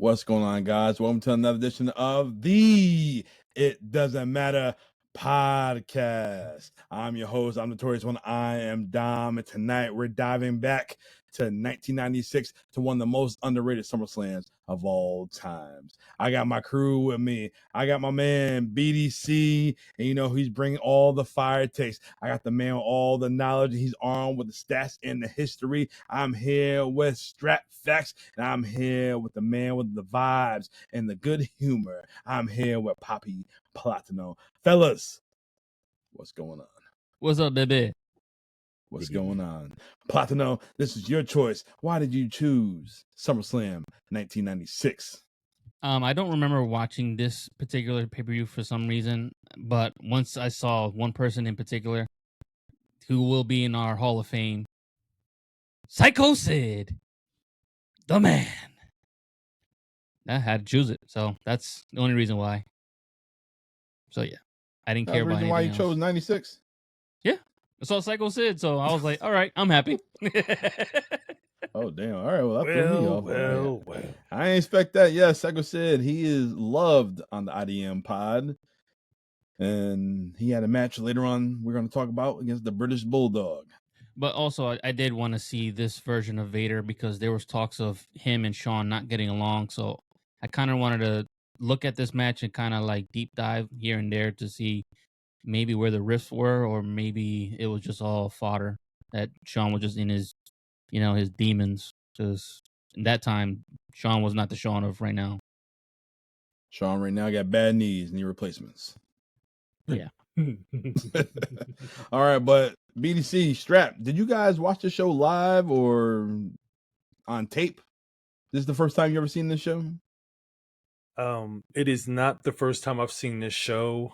What's going on, guys? Welcome to another edition of the It Doesn't Matter podcast. I'm your host. I'm Notorious One. I am Dom, and tonight we're diving back to 1996 to one of the most underrated SummerSlams of all times. I got my crew with me. I got my man BDC, and you know he's bringing all the fire takes. I got the man with all the knowledge. He's armed with the stats and the history. I'm here with Strap Facts, and I'm here with the man with the vibes and the good humor. I'm here with Poppy Platino. Fellas, what's going on? What's up, baby? What's going on? Platino, this is your choice. Why did you choose SummerSlam 1996? I don't remember watching this particular pay-per-view for some reason, but once I saw one person in particular who will be in our Hall of Fame, Psycho Sid, the man. I had to choose it, so that's the only reason why. So yeah, I didn't care about anything why you else. chose 96? Yeah, I saw Psycho Sid, so I was like, all right, I'm happy. Oh, damn. All right, well, that threw me off. Well. I didn't expect that. Yeah, Psycho Sid, he is loved on the IDM pod. And he had a match later on we're going to talk about against the British Bulldog. But also, I did want to see this version of Vader because there was talks of him and Shawn not getting along. So I kind of wanted to look at this match and kind of like deep dive here and there to see maybe where the rifts were, or maybe it was just all fodder that Shawn was just in his, you know, his demons. Because in that time, Shawn was not the Shawn of right now. Shawn right now got bad knees, knee replacements. Yeah. All right, but BDC, Strap, did you guys watch the show live or on tape? This is the first time you ever seen this show? It is not the first time I've seen this show.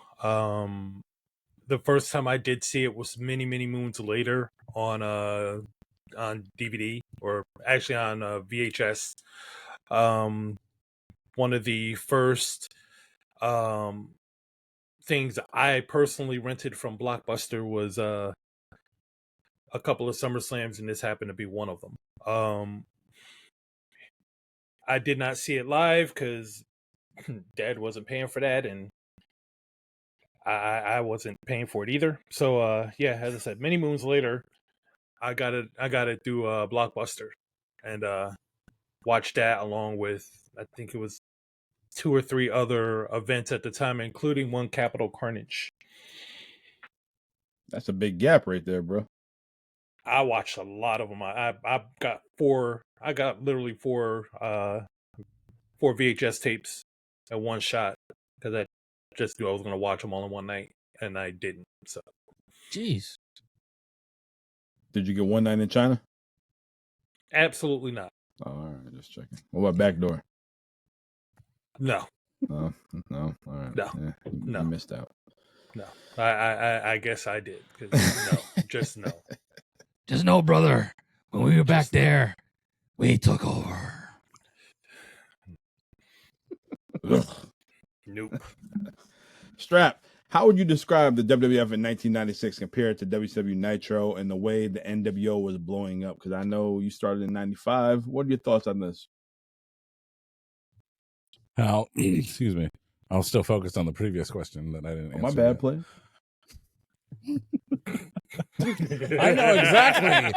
The first time I did see it was many moons later on DVD, or actually on VHS. One of the first things I personally rented from Blockbuster was a couple of SummerSlams, and this happened to be one of them. I did not see it live because Dad wasn't paying for that, and I wasn't paying for it either. So yeah, as I said, many moons later, I got it through Blockbuster, and watched that along with, I think it was 2 or 3 other events at the time, including one Capital Carnage. That's a big gap right there, bro. I watched a lot of them. I got 4. I got literally 4 VHS tapes at one shot because I just knew I was going to watch them all in one night, and I didn't. So, Jeez. Did you get one night in China? Absolutely not. Oh, all right, just checking. What about backdoor? No. No. All right. No. Yeah, No. You missed out. No. I guess I did. No. Just no. Just know, brother, when we were back there, we took over. Nope. Strap, how would you describe the WWF in 1996 compared to WCW Nitro and the way the NWO was blowing up? Because I know you started in 95. What are your thoughts on this? Excuse me. I was still focused on the previous question that I didn't answer. My bad, play. I know exactly.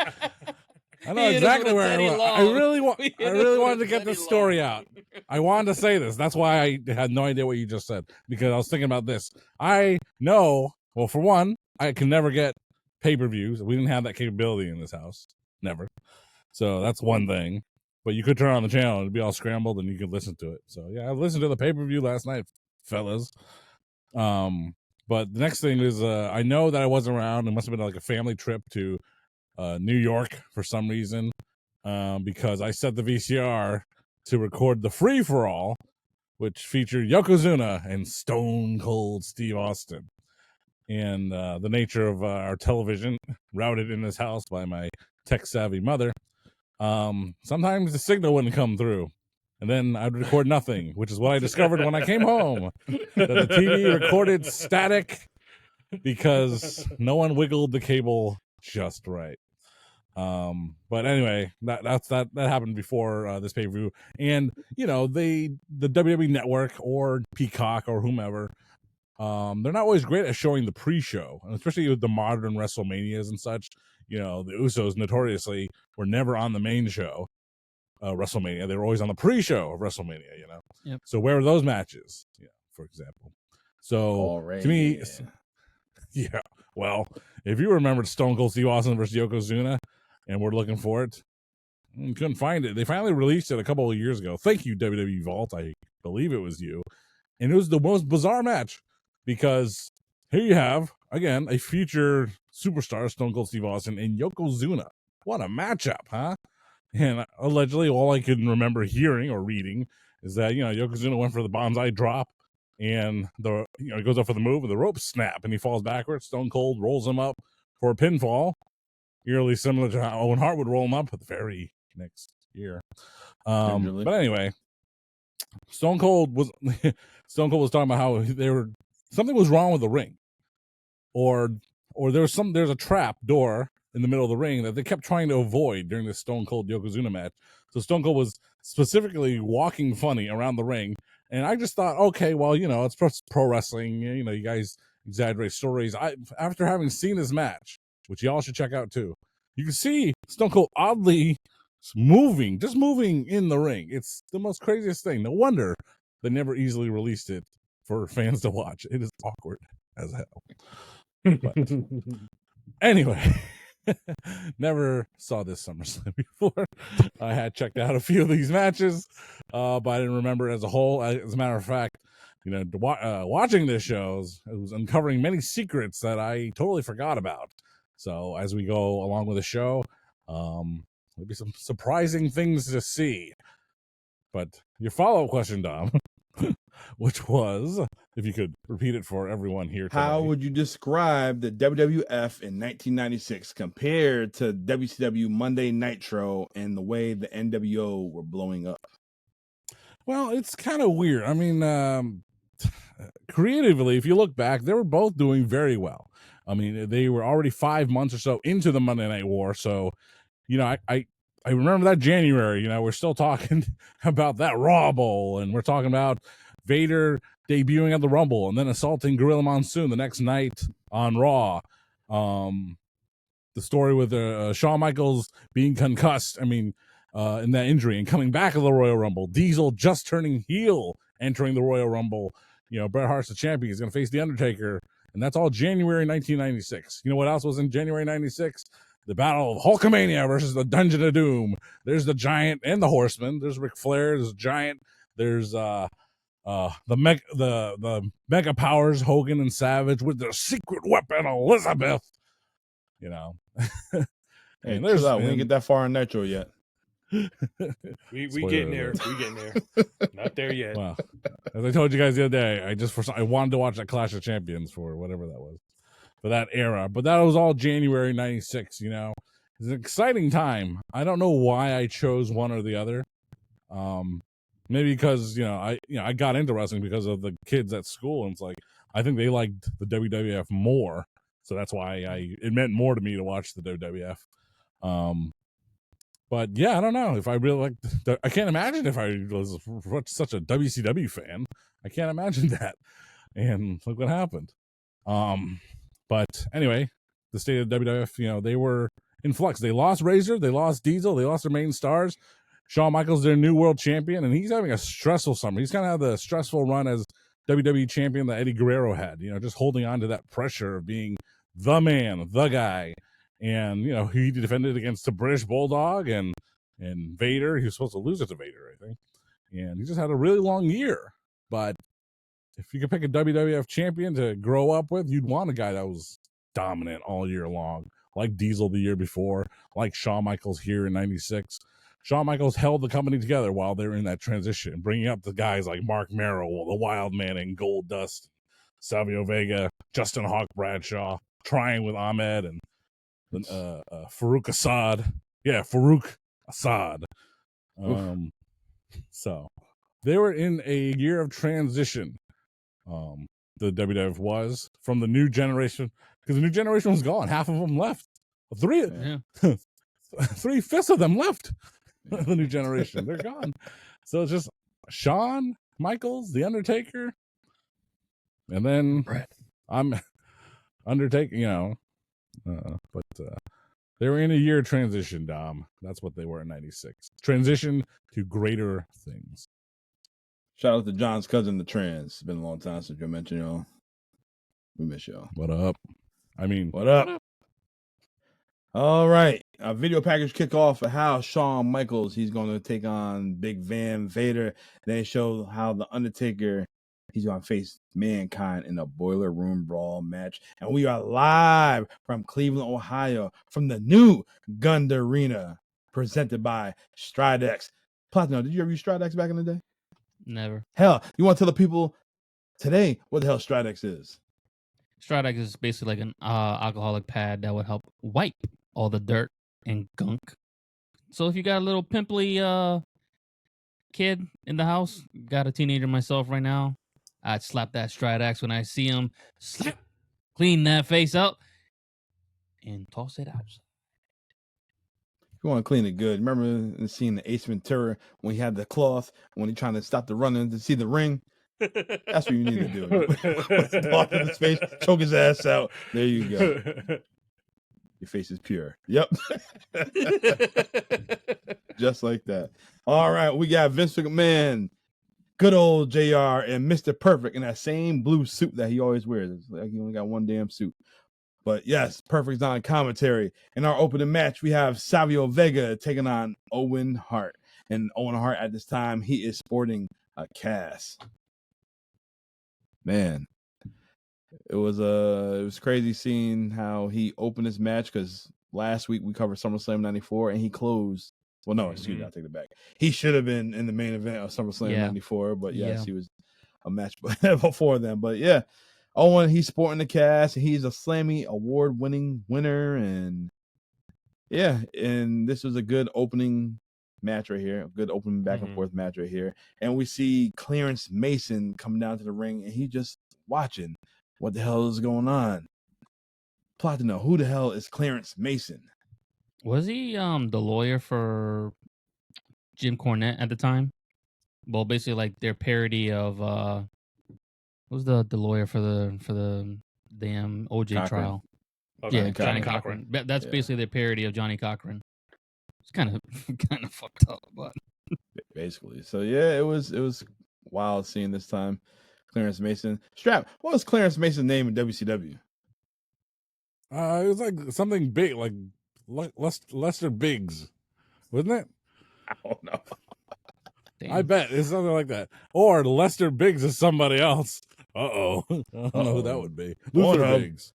I know exactly where I really wanted to get this story out. I wanted to say this. That's why I had no idea what you just said, because I was thinking about this. I know, well, for one, I can never get pay-per-views. We didn't have that capability in this house. Never. So that's one thing. But you could turn on the channel and it'd be all scrambled and you could listen to it. So yeah, I listened to the pay-per-view last night, fellas. But the next thing is I know that I wasn't around. It must have been like a family trip to New York for some reason, because I set the VCR to record the free-for-all, which featured Yokozuna and Stone Cold Steve Austin. And the nature of our television, routed in this house by my tech-savvy mother, sometimes the signal wouldn't come through. And then I'd record nothing, which is what I discovered when I came home, that the TV recorded static because no one wiggled the cable just right. But anyway, that happened before this pay-per-view. And, the WWE Network or Peacock or whomever, they're not always great at showing the pre-show, and especially with the modern WrestleManias and such. The Usos notoriously were never on the main show, WrestleMania. They were always on the pre-show of WrestleMania, Yep. So where were those matches, for example? So to me, yeah. Well, if you remembered Stone Cold Steve Austin versus Yokozuna, and we're looking for it, couldn't find it. They finally released it a couple of years ago. Thank you, WWE Vault. I believe it was you. And it was the most bizarre match because here you have, again, a future superstar, Stone Cold Steve Austin, and Yokozuna. What a matchup, huh? And allegedly, all I can remember hearing or reading is that, Yokozuna went for the bonsai drop, and he goes up for the move, and the ropes snap, and he falls backwards. Stone Cold rolls him up for a pinfall, eerily similar to how Owen Hart would roll him up the very next year. But anyway, Stone Cold was talking about how something was wrong with the ring, or there's a trap door in the middle of the ring that they kept trying to avoid during the Stone Cold Yokozuna match. So Stone Cold was specifically walking funny around the ring, and I just thought, okay, well, it's pro wrestling. You guys exaggerate stories. After having seen this match, which y'all should check out too, you can see Stone Cold oddly just moving in the ring. It's the most craziest thing. No wonder they never easily released it for fans to watch. It is awkward as hell. But anyway, never saw this SummerSlam before. I had checked out a few of these matches, but I didn't remember it as a whole. As a matter of fact, watching this show, it was uncovering many secrets that I totally forgot about. So as we go along with the show, there'll be some surprising things to see. But your follow-up question, Dom, which was, if you could repeat it for everyone here today. How would you describe the WWF in 1996 compared to WCW Monday Nitro and the way the NWO were blowing up? Well, it's kind of weird. I mean, creatively, if you look back, they were both doing very well. I mean, they were already 5 months or so into the Monday Night War. So, I remember that January, we're still talking about that Raw Bowl, and we're talking about Vader debuting at the Rumble and then assaulting Gorilla Monsoon the next night on Raw. The story with Shawn Michaels being concussed, in that injury and coming back of the Royal Rumble. Diesel just turning heel, entering the Royal Rumble. Bret Hart's the champion. He's going to face The Undertaker. And that's all January 1996. You know what else was in January 96? The Battle of Hulkamania versus the Dungeon of Doom. There's the Giant and the Horseman. There's Ric Flair. There's Giant. There's the Mega Powers, Hogan and Savage, with their secret weapon, Elizabeth. Hey, chill out. We didn't get that far on Nitro yet. we getting there. We getting there. Not there yet. Well, as I told you guys the other day, I wanted to watch that Clash of Champions for whatever that was, for that era. But that was all January 96. It's an exciting time. I don't know why I chose one or the other. Maybe because I got into wrestling because of the kids at school, and it's like I think they liked the WWF more, so that's why it meant more to me to watch the WWF. But yeah, I don't know if I really I can't imagine if I was such a WCW fan. I can't imagine that. And look what happened. But anyway, the state of WWF, they were in flux. They lost Razor, they lost Diesel, they lost their main stars. Shawn Michaels, their new world champion, and he's having a stressful summer. He's kind of had the stressful run as WWE champion that Eddie Guerrero had, just holding on to that pressure of being the man, the guy. And, he defended against the British Bulldog and Vader. He was supposed to lose it to Vader, I think. And he just had a really long year. But if you could pick a WWF champion to grow up with, you'd want a guy that was dominant all year long, like Diesel the year before, like Shawn Michaels here in 96. Shawn Michaels held the company together while they were in that transition, bringing up the guys like Mark Merrill, the Wild Man, and Gold Dust, Savio Vega, Justin Hawk Bradshaw, trying with Ahmed, and Farouk Assad. Yeah, Farouk Assad. So they were in a year of transition. The WWF was from the new generation, because the new generation was gone. Half of them left. Three of 3/5 of them left. The new generation, they're gone. So it's just Shawn Michaels, The Undertaker, and then I'm Undertaker. But they were in a year transition, Dom. That's what they were in '96. Transition to greater things. Shout out to John's cousin, the Trans. It's been a long time since you mentioned y'all. We miss y'all. What up? What up? All right. A video package kickoff of how Shawn Michaels, he's going to take on Big Van Vader. They show how the Undertaker, he's going to face Mankind in a Boiler Room Brawl match. And we are live from Cleveland, Ohio, from the new Gund Arena, presented by Stridex. Platinum, did you ever use Stridex back in the day? Never. Hell, you want to tell the people today what the hell Stridex is? Stridex is basically like an alcoholic pad that would help wipe all the dirt and gunk. So if you got a little pimply kid in the house, got a teenager myself right now, I'd slap that Stridex when I see him. Slap, clean that face out, and toss it out. You want to clean it good. Remember the scene in Ace Ventura when he had the cloth when he trying to stop the running to see the ring? That's what you need to do. Put the cloth in his face, choke his ass out. There you go. Your face is pure. Yep. Just like that. All right, we got Vince McMahon, good old JR, and Mr. Perfect in that same blue suit that he always wears. It's like he only got one damn suit. But yes, Perfect's on commentary. In our opening match, we have Savio Vega taking on Owen Hart. And Owen Hart at this time, he is sporting a cast. Man, it was crazy seeing how he opened this match, because last week we covered SummerSlam 94 and he closed. Well, no, excuse me, I take it back. He should have been in the main event of SummerSlam 94, but yes, he was a match before then. But yeah, Owen, he's sporting the cast. He's a Slammy award-winning winner, and yeah, and this was a good opening match right here, a good opening back and forth match right here. And we see Clarence Mason come down to the ring, and he just watching what the hell is going on. Plot to know, who the hell is Clarence Mason? Was he the lawyer for Jim Cornette at the time? Well, basically like their parody of who's the lawyer for the damn OJ Cochran. trial? Okay. Yeah, Johnny Cochran. That's basically their parody of Johnny Cochran. It's kind of fucked up, but basically. So yeah, it was wild seeing this time Clarence Mason. Strap, what was Clarence Mason's name in WCW? It was like something big, like Lester Biggs, wasn't it? I don't know. damn. I bet it's something like that. Or Lester Biggs is somebody else. I don't know who that would be. Luther Biggs.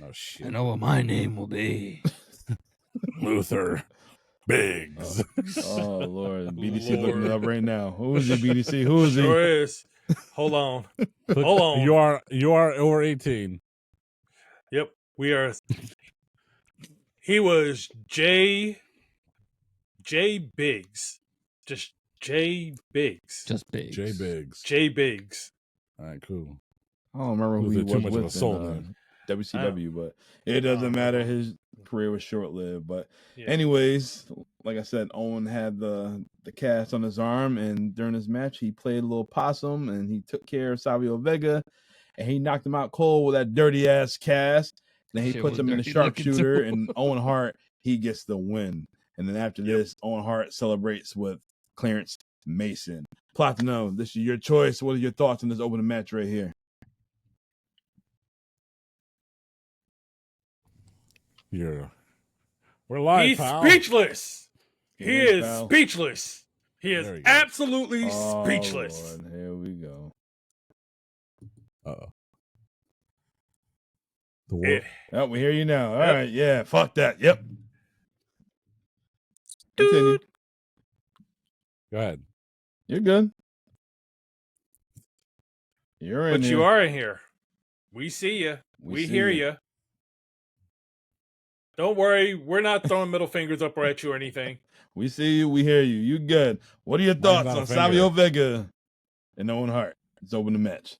Oh shit! I know what my name will be. Luther Biggs. Oh Lord, BDC looking it up right now. Who is he? BDC? Who is he? Sure is. Hold on. Hold on. You are over 18. Yep, we are. He was J Biggs, just J Biggs, Just big. J Biggs. J Biggs. All right, cool. I don't remember who he was Too much of a with soul, in man. WCW, but it doesn't matter. His career was short-lived. But Yeah. anyways, like I said, Owen had the cast on his arm, and during his match, he played a little possum, and he took care of Savio Vega, and he knocked him out cold with that dirty-ass cast. Then he Shit puts was him in the dirty looking, sharpshooter, too. and Owen Hart, he gets the win. And then after this, Owen Hart celebrates with Clarence Mason. Plot to know, this is your choice. What are your thoughts on this opening match right here? We're live, He's pal. speechless. He Yes, is pal. speechless. He There is you go. absolutely Oh, speechless. Lord, here we go. Uh-oh. The war. Oh, we hear you now. All Yep. right, yeah, fuck that. Yep. Continue. Go ahead. You're good. You're in But here. you are in here. We see you. We see hear you. you. Don't worry. We're not throwing middle fingers up at you or anything. We see you. We hear you. You good. What are your Mine's thoughts not a on finger. Savio Vega and Owen Hart? Let's open the match.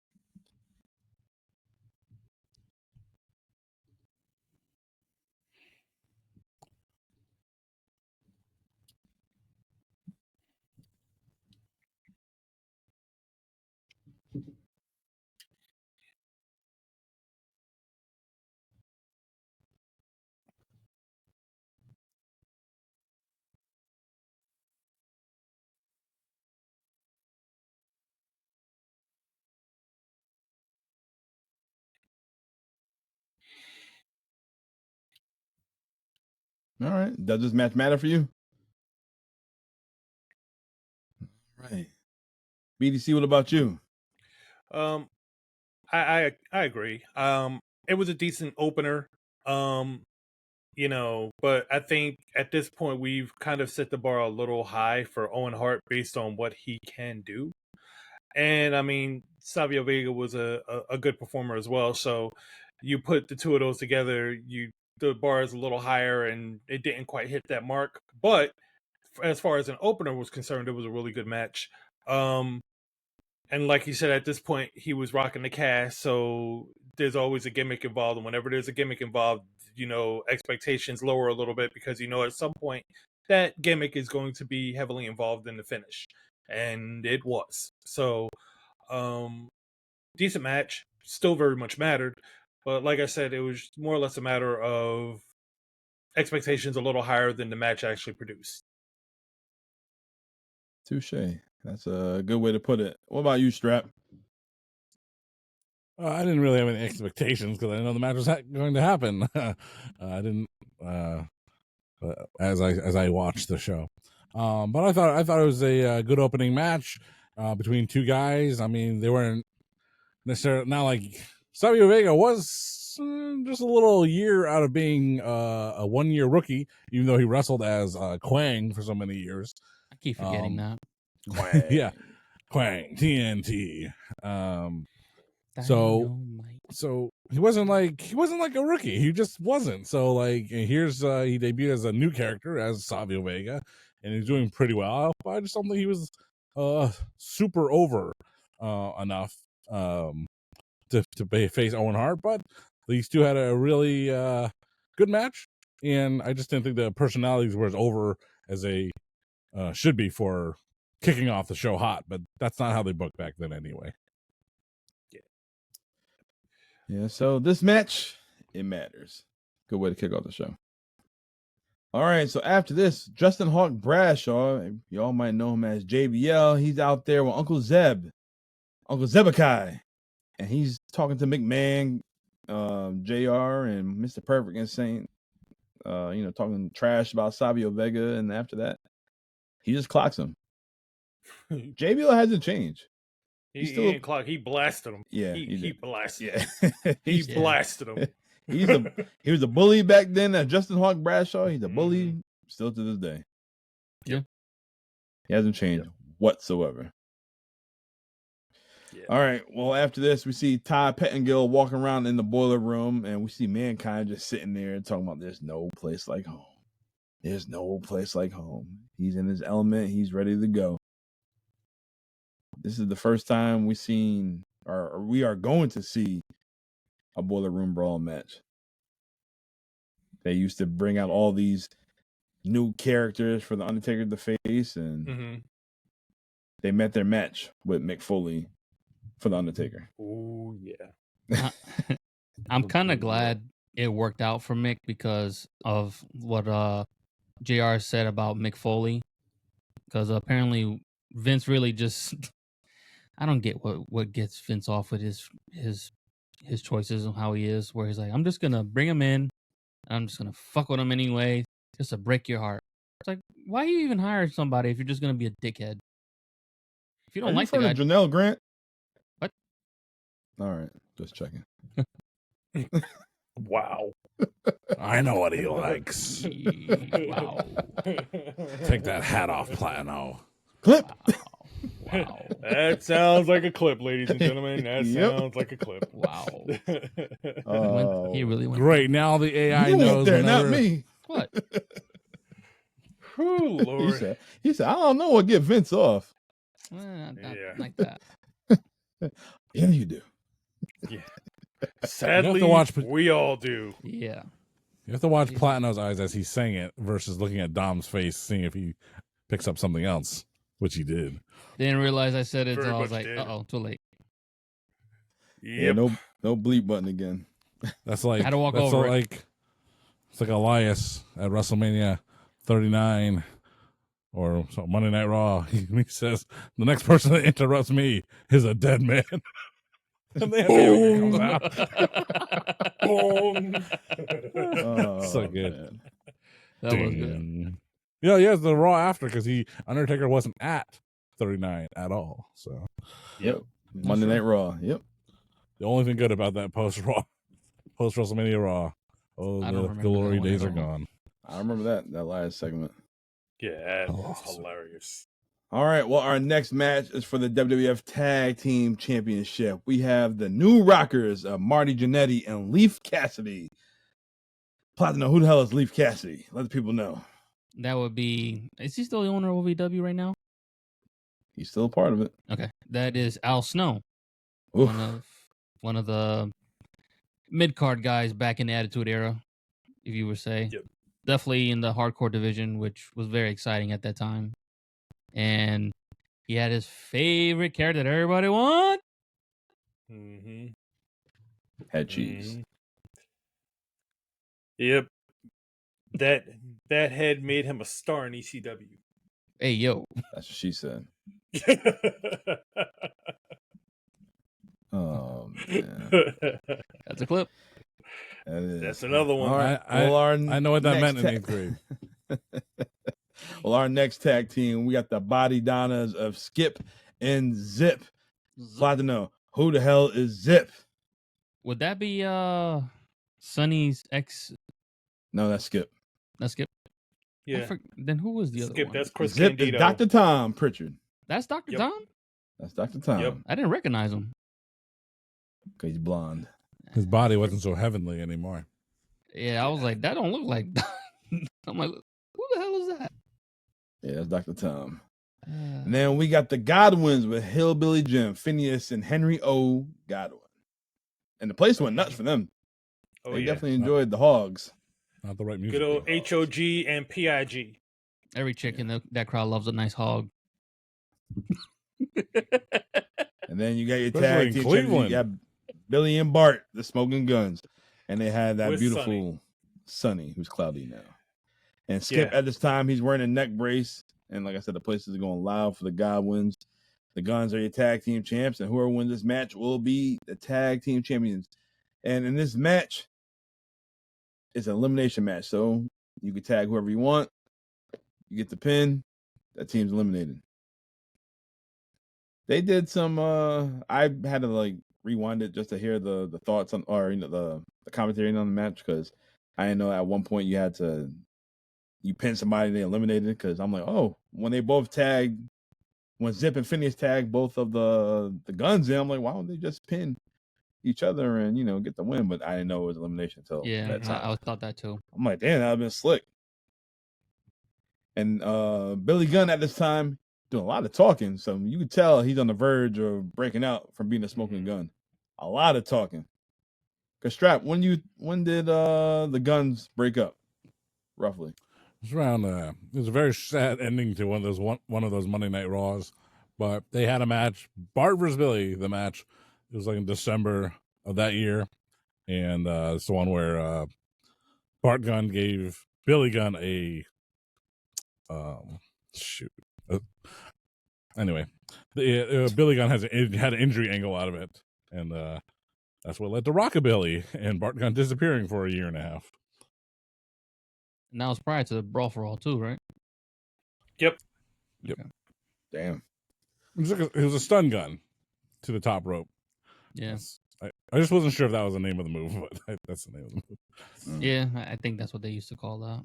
All right. Does this match matter for you? All right. BDC, what about you? I agree. It was a decent opener. But I think at this point we've kind of set the bar a little high for Owen Hart based on what he can do. And I mean, Savio Vega was a good performer as well. So you put the two of those together, the bar is a little higher, and it didn't quite hit that mark. But as far as an opener was concerned, it was a really good match. And like you said, at this point, he was rocking the cast, so there's always a gimmick involved. And whenever there's a gimmick involved, expectations lower a little bit because, at some point, that gimmick is going to be heavily involved in the finish. And it was. So, decent match. Still very much mattered. But like I said, it was more or less a matter of expectations a little higher than the match actually produced. Touche. That's a good way to put it. What about you, Strap? I didn't really have any expectations because I know the match was going to happen. I didn't as I watched the show, but I thought it was a good opening match between two guys. I mean, they weren't necessarily not like Savio Vega was just a little year out of being a 1 year rookie, even though he wrestled as Quang for so many years. I keep forgetting that. Quang. Yeah, Quang TNT. So he wasn't like a rookie. He just wasn't. So like here's he debuted as a new character as Savio Vega, and he's doing pretty well. I just don't think he was super over enough to face Owen Hart, but these two had a really good match, and I just didn't think the personalities were as over as they should be for kicking off the show hot, but that's not how they booked back then anyway. Yeah, so this match, it matters. Good way to kick off the show. All right, so after this, Justin Hawk Bradshaw, y'all might know him as JBL. He's out there with Uncle Zebekai, and he's talking to McMahon, JR, and Mr. Perfect and saying, talking trash about Savio Vega, and after that, he just clocks him. JBL hasn't changed. He blasted him. Yeah, he blasted him. Yeah. He blasted him. He was a bully back then. Justin Hawk Bradshaw, he's a bully still to this day. Yeah. He hasn't changed whatsoever. Yeah. All right. Well, after this, we see Ty Pettingill walking around in the Boiler Room, and we see Mankind just sitting there and talking about there's no place like home. There's no place like home. He's in his element. He's ready to go. This is the first time we've seen, or we are going to see, a Boiler Room Brawl match. They used to bring out all these new characters for the Undertaker to face, and they met their match with Mick Foley for the Undertaker. Oh yeah. I'm kind of glad it worked out for Mick because of what JR said about Mick Foley, because apparently Vince really just I don't get what gets Vince off with his choices and how he is, where he's like, I'm just gonna bring him in and I'm just gonna fuck with him anyway, just to break your heart. It's like, why you even hire somebody if you're just gonna be a dickhead? If you don't like the guy, Janelle Grant. What? All right, just checking. Wow. I know what he likes. Wow. Take that hat off, Platano. Clip. Wow. That sounds like a clip, ladies and gentlemen. That sounds like a clip. Wow. He really went. Great. Now the AI you knows. There, not me. What? Oh, Lord. He said, I don't know what get Vince off. Not like that. Yeah, you do. Yeah. Sadly, we all do. Yeah. You have to watch Platano's eyes as he's saying it versus looking at Dom's face, seeing if he picks up something else, which he did. Didn't realize I said it Very until I was much like, did. uh-oh, too late. Yeah, no bleep button again. That's like, had to walk over it. Like, it's like Elias at WrestleMania 39 or Monday Night Raw. He says, the next person that interrupts me is a dead man. And then comes out. Boom. So good. Man. That was good. Yeah, the Raw after because Undertaker wasn't at 39 at all. So Yep. Monday Night Raw. Yep. The only thing good about that post WrestleMania Raw, the glory days are gone. I remember that last segment. Yeah, that's hilarious. All right, well, our next match is for the WWF Tag Team Championship. We have the New Rockers of Marty Jannetty and Leif Cassidy. Platinum, who the hell is Leif Cassidy? Let the people know. That would be... Is he still the owner of OVW right now? He's still a part of it. Okay. That is Al Snow. Oof. One of the mid-card guys back in the Attitude Era, if you would say. Yep. Definitely in the hardcore division, which was very exciting at that time. And he had his favorite character that everybody wanted. Mm-hmm. Head cheese. Mm-hmm. Yep. That head made him a star in ECW. Hey, yo. That's what she said. Oh, man. That's a clip. That is. That's another one. All right. I know what that meant in 8th grade. Well, our next tag team, we got the Body Donnas of Skip and Zip. Platinum, who the hell is Zip? Would that be Sonny's ex? No, that's Skip. That's Skip. Yeah. Then who was the other Skip, one? that's Chris Zip Candido. is Dr. Tom Pritchard. That's Dr. Yep. Tom? That's Dr. Tom. Yep. I didn't recognize him. Because he's blonde. His body wasn't so heavenly anymore. Yeah, I was like, that don't look like... I'm like, who the hell is that? Yeah, that's Dr. Tom. And then we got the Godwins with Hillbilly Jim, Phineas, and Henry O. Godwin. And the place went nuts for them. Oh, they yeah. definitely enjoyed the Hogs. Not the right music. Good old HOG and PIG. Every chick in that crowd loves a nice hog. And then you got your Especially tag in team Cleveland. champions. You got Billy and Bart, the Smoking Guns. And they had that With beautiful Sonny, who's cloudy now. And Skip, Yeah. at this time, he's wearing a neck brace. And like I said, the place is going loud for the Godwins. The Guns are your tag team champs. And whoever wins this match will be the tag team champions. And in this match, it's an elimination match. So you can tag whoever you want. You get the pin. That team's eliminated. They did some I had to rewind it just to hear the thoughts on, or the commentary on the match, because I didn't know at one point you pin somebody, they eliminated, because I'm like, oh, when they both tagged, when Zip and Phineas tagged both of the Guns in, I'm like, why don't they just pin each other and get the win? But I didn't know it was elimination until that time. I thought that too. I'm like, damn, that would have been slick. And Billy Gunn at this time doing a lot of talking, so you could tell he's on the verge of breaking out from being a smoking gun. A lot of talking. Cause Strap, when did the Guns break up? Roughly. It's around. It was a very sad ending to one of those Monday Night Raws, but they had a match. Bart versus Billy. The match. It was like in December of that year, and it's the one where Bart Gunn gave Billy Gunn a anyway, Billy Gunn had an injury angle out of it, and that's what led to Rockabilly and Bart Gunn disappearing for a year and a half. And that was prior to the Brawl for All too, right? Yep. Okay. Damn. It was a stun gun to the top rope. Yeah. I just wasn't sure if that was the name of the move, but that's the name of the move. Yeah, I think that's what they used to call that.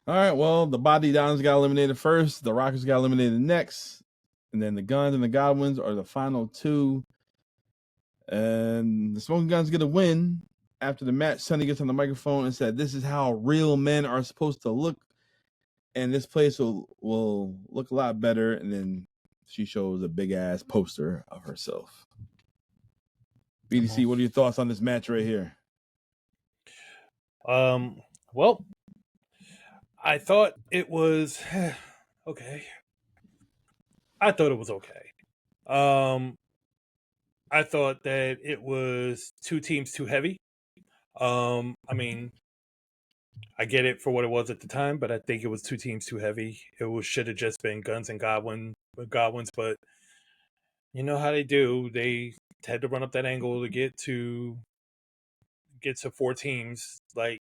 All right, well, the Body Downs got eliminated first. The Rockers got eliminated next. And then the Guns and the Godwins are the final two. And the Smoking Guns get a win. After the match, Sonny gets on the microphone and said, "This is how real men are supposed to look. And this place will look a lot better." And then she shows a big-ass poster of herself. BDC, what are your thoughts on this match right here? Well, I thought it was okay. I thought it was okay. I thought that it was two teams too heavy. I mean, I get it for what it was at the time, but I think it was two teams too heavy. It should have just been Guns and Godwins, but you know how they do. They had to run up that angle to get to four teams. Like,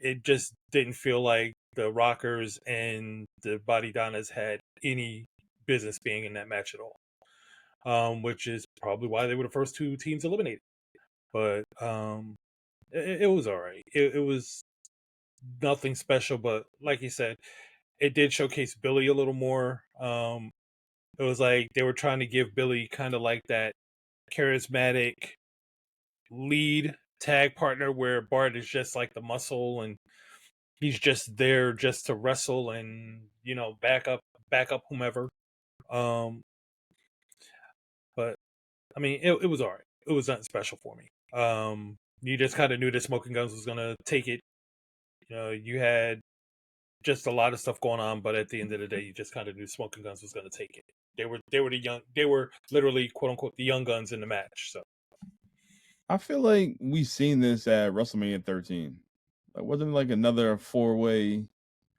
it just didn't feel like the Rockers and the Body Donnas had any business being in that match at all. Which is probably why they were the first two teams eliminated. But it was all right. It was nothing special, but like you said, it did showcase Billy a little more. It was like they were trying to give Billy kind of like that charismatic lead tag partner where Bart is just like the muscle and he's just there just to wrestle and, you know, back up whomever. But I mean, it was all right. It was nothing special for me. You just kind of knew that Smoking Guns was gonna take it. You know, you had just a lot of stuff going on, but at the end of the day, you just kind of knew Smoking Guns was gonna take it. They were literally quote unquote the young guns in the match. So I feel like we've seen this at WrestleMania 13. Like, wasn't it like another 4-way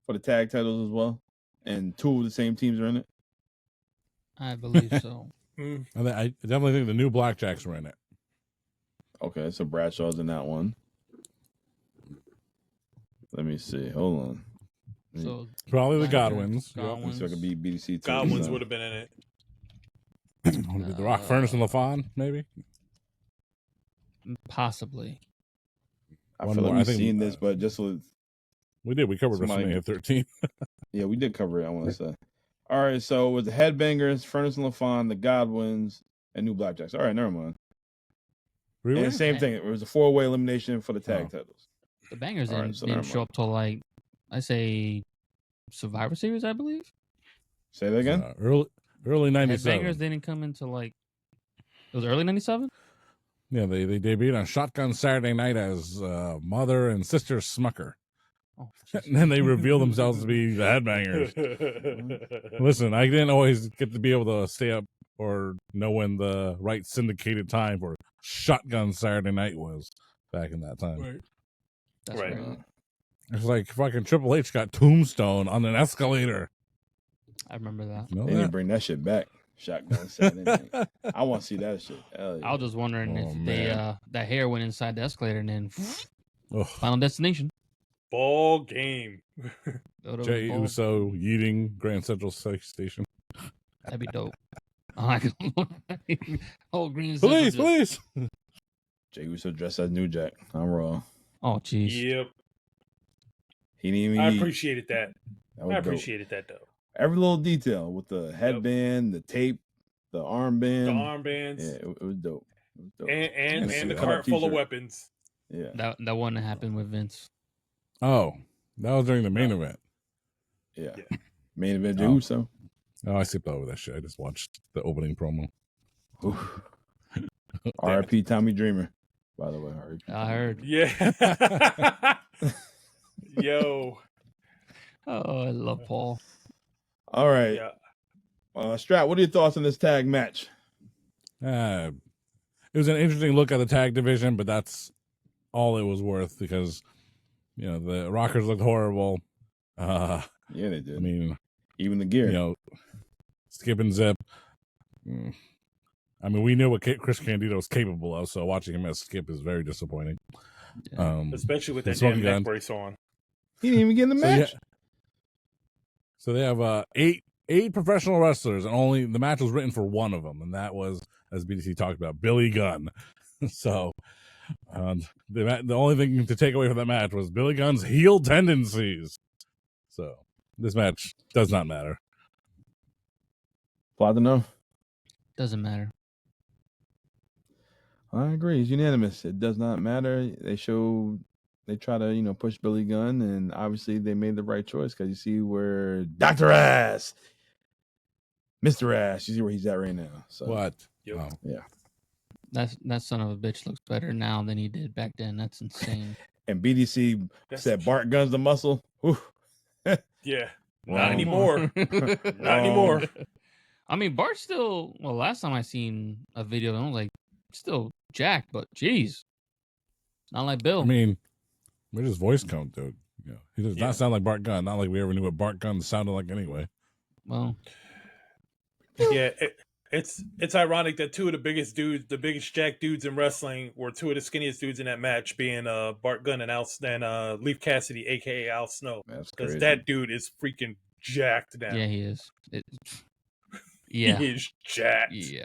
for the tag titles as well? And two of the same teams are in it? I believe so. I definitely think the new Blackjacks were in it. Okay, so Bradshaw's in that one. Let me see. Hold on. So Probably the Blackjack, Godwins. Godwins. So it could be BDC too. Godwins so. would have been in it. Would it be the Rock, Furnace, and LaFon, maybe? Possibly. I One feel like more. I we've think, seen this, but just with We did. We covered Somebody- WrestleMania 13. yeah, we did cover it. I want to say. All right, so it was the Headbangers, Furnace and LaFon, the Godwins, and New Blackjacks. All right, never mind. Really? And same thing. It was a 4-way elimination for the tag titles. The Bangers All right, didn't, so didn't never show mind. up till like I say Survivor Series, I believe. Say that again. Early 97. Bangers didn't come into like it was early 97. Yeah, they debuted on Shotgun Saturday Night as Mother and Sister Smucker. Oh, And then they reveal themselves to be the Headbangers. Listen, I didn't always get to be able to stay up or know when the right syndicated time for Shotgun Saturday Night was back in that time. That's Right. right. It's like fucking Triple H got Tombstone on an escalator. I remember that. You know They need to that? bring that shit back. Shotgun Saturday night. I want to see that shit. Hell yeah. I was just wondering Oh, if man. they that hair went inside the escalator and then Ugh. Final Destination. Ball game. Go to Jay the ball. Uso yeeting Grand Central Station. That'd be dope. Oh, whole green. Police, Central just- police! Jay Uso dressed as New Jack. I'm raw. Oh, jeez. Yep. He didn't even I eat. appreciated that. That was I dope. appreciated that though. Every little detail with the headband, the tape, the armband. The armbands. Yeah, it was dope. It was dope. And And the a cart full of t-shirt. weapons. Yeah, That wouldn't have happened with Vince. Oh, that was during the main event. yeah. Yeah. Main event, Jay Oh. Uso. Oh, I skipped over that shit. I just watched the opening promo. Oof. R.I.P. Tommy Dreamer. By the way, R.I.P. I heard. Yeah. Yo. Oh, I love Paul. All right, Yeah. Strat. What are your thoughts on this tag match? It was an interesting look at the tag division, but that's all it was worth because, you know, the Rockers looked horrible. Yeah, they did. I mean, even the gear. you know, Skip and Zip. I mean, we knew what Chris Candido was capable of, so watching him as Skip is very disappointing. Yeah. Especially with the that damn smoking neck gun. brace on. He didn't even get in the So, match. So they have eight professional wrestlers, and only the match was written for one of them, and that was, as BDC talked about, Billy Gunn. So the only thing to take away from that match was Billy Gunn's heel tendencies. So this match does not matter. Plot to know. Doesn't matter. I agree. It's unanimous. It does not matter. They try to, push Billy Gunn, and obviously they made the right choice because you see where Dr. Ass, Mr. Ass, you see where he's at right now. So What? Yep. Oh. yeah. That son of a bitch looks better now than he did back then. That's insane. And BDC That's said Bart Gunn's the muscle. Whew. Yeah. Wrong. Not anymore. Not anymore. I mean, Bart's still. Well, last time I seen a video, I was like, still jacked, but jeez, not like Bill. I mean, where's his voice come, dude? You know, he does Yeah. not sound like Bart Gunn. Not like we ever knew what Bart Gunn sounded like anyway. well, Yeah. It's ironic that two of the biggest jack dudes in wrestling were two of the skinniest dudes in that match, being Bart Gunn and Leaf Cassidy, aka Al Snow. That's Because crazy. that dude is freaking jacked now. Yeah, he is. He is jacked. Yeah.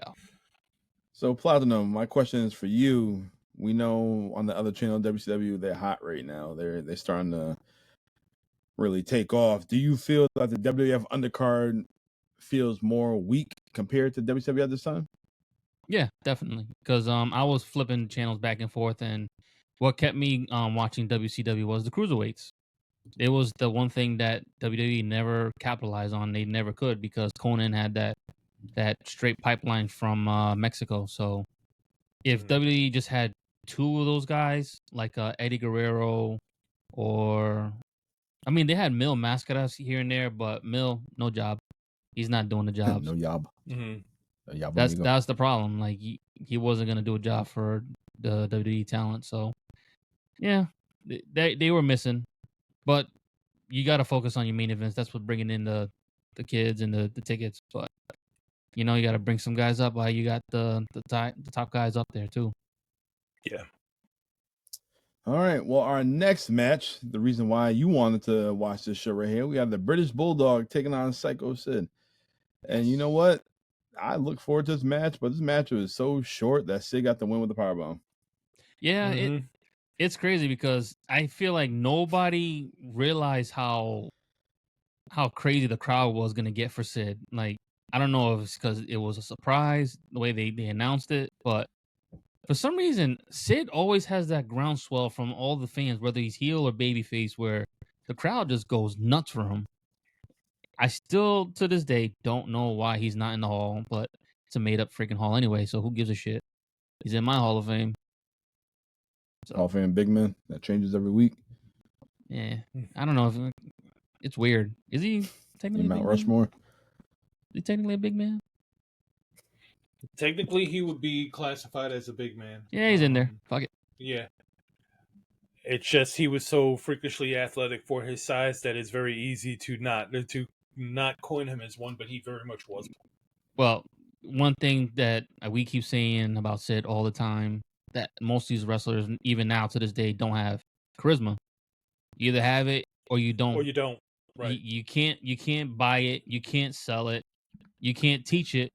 So Platinum, my question is for you. We know on the other channel, WCW, they're hot right now. They're starting to really take off. Do you feel that the WWF undercard feels more weak compared to WCW at this time? Yeah, definitely. Because I was flipping channels back and forth, and what kept me watching WCW was the cruiserweights. It was the one thing that WWE never capitalized on. They never could, because Conan had that straight pipeline from Mexico. So if WWE just had two of those guys, like Eddie Guerrero, or I mean, they had Mil Mascaras here and there, but Mil, no job. He's not doing the jobs. No job. Mm-hmm. No job, That's the problem. Like he wasn't gonna do a job for the WWE talent. So yeah, they were missing, but you got to focus on your main events. That's what bringing in the kids and the tickets. But you got to bring some guys up. While you got the top guys up there too. Yeah. All right. Well, our next match, the reason why you wanted to watch this show right here, we got the British Bulldog taking on Psycho Sid. And you know what? I look forward to this match, but this match was so short that Sid got the win with the powerbomb. Yeah, it's crazy because I feel like nobody realized how crazy the crowd was going to get for Sid. Like, I don't know if it's because it was a surprise, the way they announced it, but for some reason, Sid always has that groundswell from all the fans, whether he's heel or babyface, where the crowd just goes nuts for him. I still, to this day, don't know why he's not in the hall, but it's a made-up freaking hall anyway, so who gives a shit? He's in my Hall of Fame. So, Hall of Fame big man. That changes every week. Yeah. I don't know if it's weird. Is he technically Mount a big Rushmore? man? Is he technically a big man? Technically, he would be classified as a big man. Yeah, he's in there. Fuck it. Yeah. It's just he was so freakishly athletic for his size that it's very easy to not coin him as one, but he very much was. Well, one thing that we keep saying about Sid all the time, that most of these wrestlers, even now to this day, don't have charisma. You either have it or you don't. Or you don't. Right. You can't buy it. You can't sell it. You can't teach it.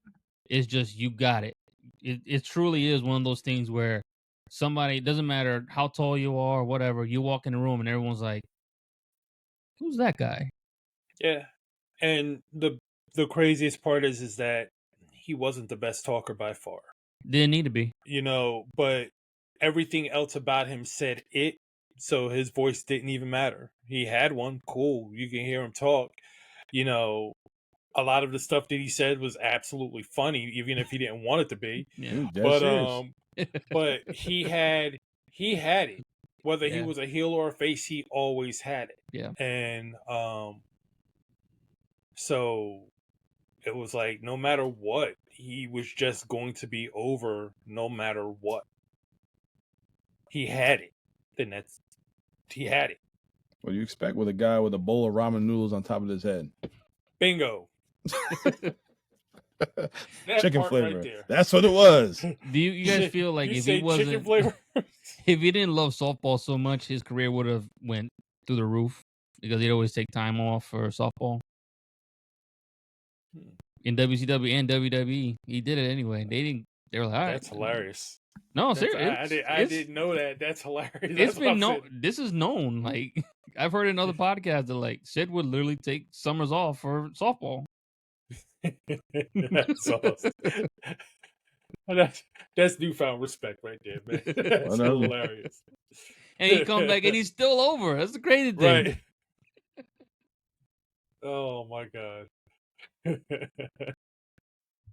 It's just you got it. It truly is one of those things where somebody, it doesn't matter how tall you are or whatever, you walk in the room and everyone's like, who's that guy? Yeah. And the craziest part is that he wasn't the best talker by far. Didn't need to be. But everything else about him said it, so his voice didn't even matter. He had one, cool, you can hear him talk. A lot of the stuff that he said was absolutely funny, even if he didn't want it to be. Yeah. But he had it. Whether he was a heel or a face, he always had it. Yeah. And so it was like, no matter what, he was just going to be over no matter what. He had it. He had it. What do you expect with a guy with a bowl of ramen noodles on top of his head? Bingo. Chicken flavor. Right, that's what it was. Do you guys feel like if he wasn't, chicken flavor? if he didn't love softball so much, his career would have went through the roof, because he'd always take time off for softball? In WCW and WWE, he did it anyway. They were like, all right. That's hilarious. No, seriously. I didn't know that. That's hilarious. It's been known. This is known. Like, I've heard in other podcasts that like Sid would literally take summers off for softball. That's awesome. That's newfound respect right there, man. That's hilarious. And he come back and he's still over. That's the crazy thing. Right. Oh my god.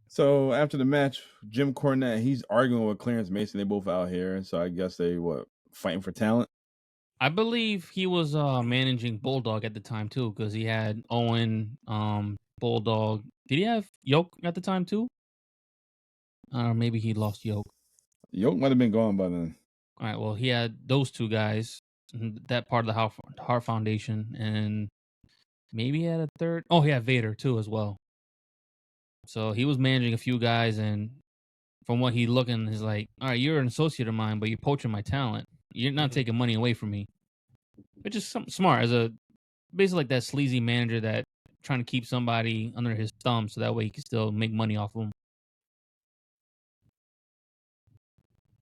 So after the match, Jim Cornette, he's arguing with Clarence Mason. They both out here, so I guess they fighting for talent. I believe he was managing Bulldog at the time too, because he had Owen, Bulldog. Did he have Yoke at the time too? Or maybe he lost Yoke. Yoke might have been gone by then. All right, well, he had those two guys, that part of the Hart Foundation, and maybe he had a third. Oh, he had Vader too as well. So he was managing a few guys, and from what he's looking, he's like, all right, you're an associate of mine, but you're poaching my talent. You're not taking money away from me. Which is smart as a basically like that sleazy manager that trying to keep somebody under his thumb so that way he can still make money off of them.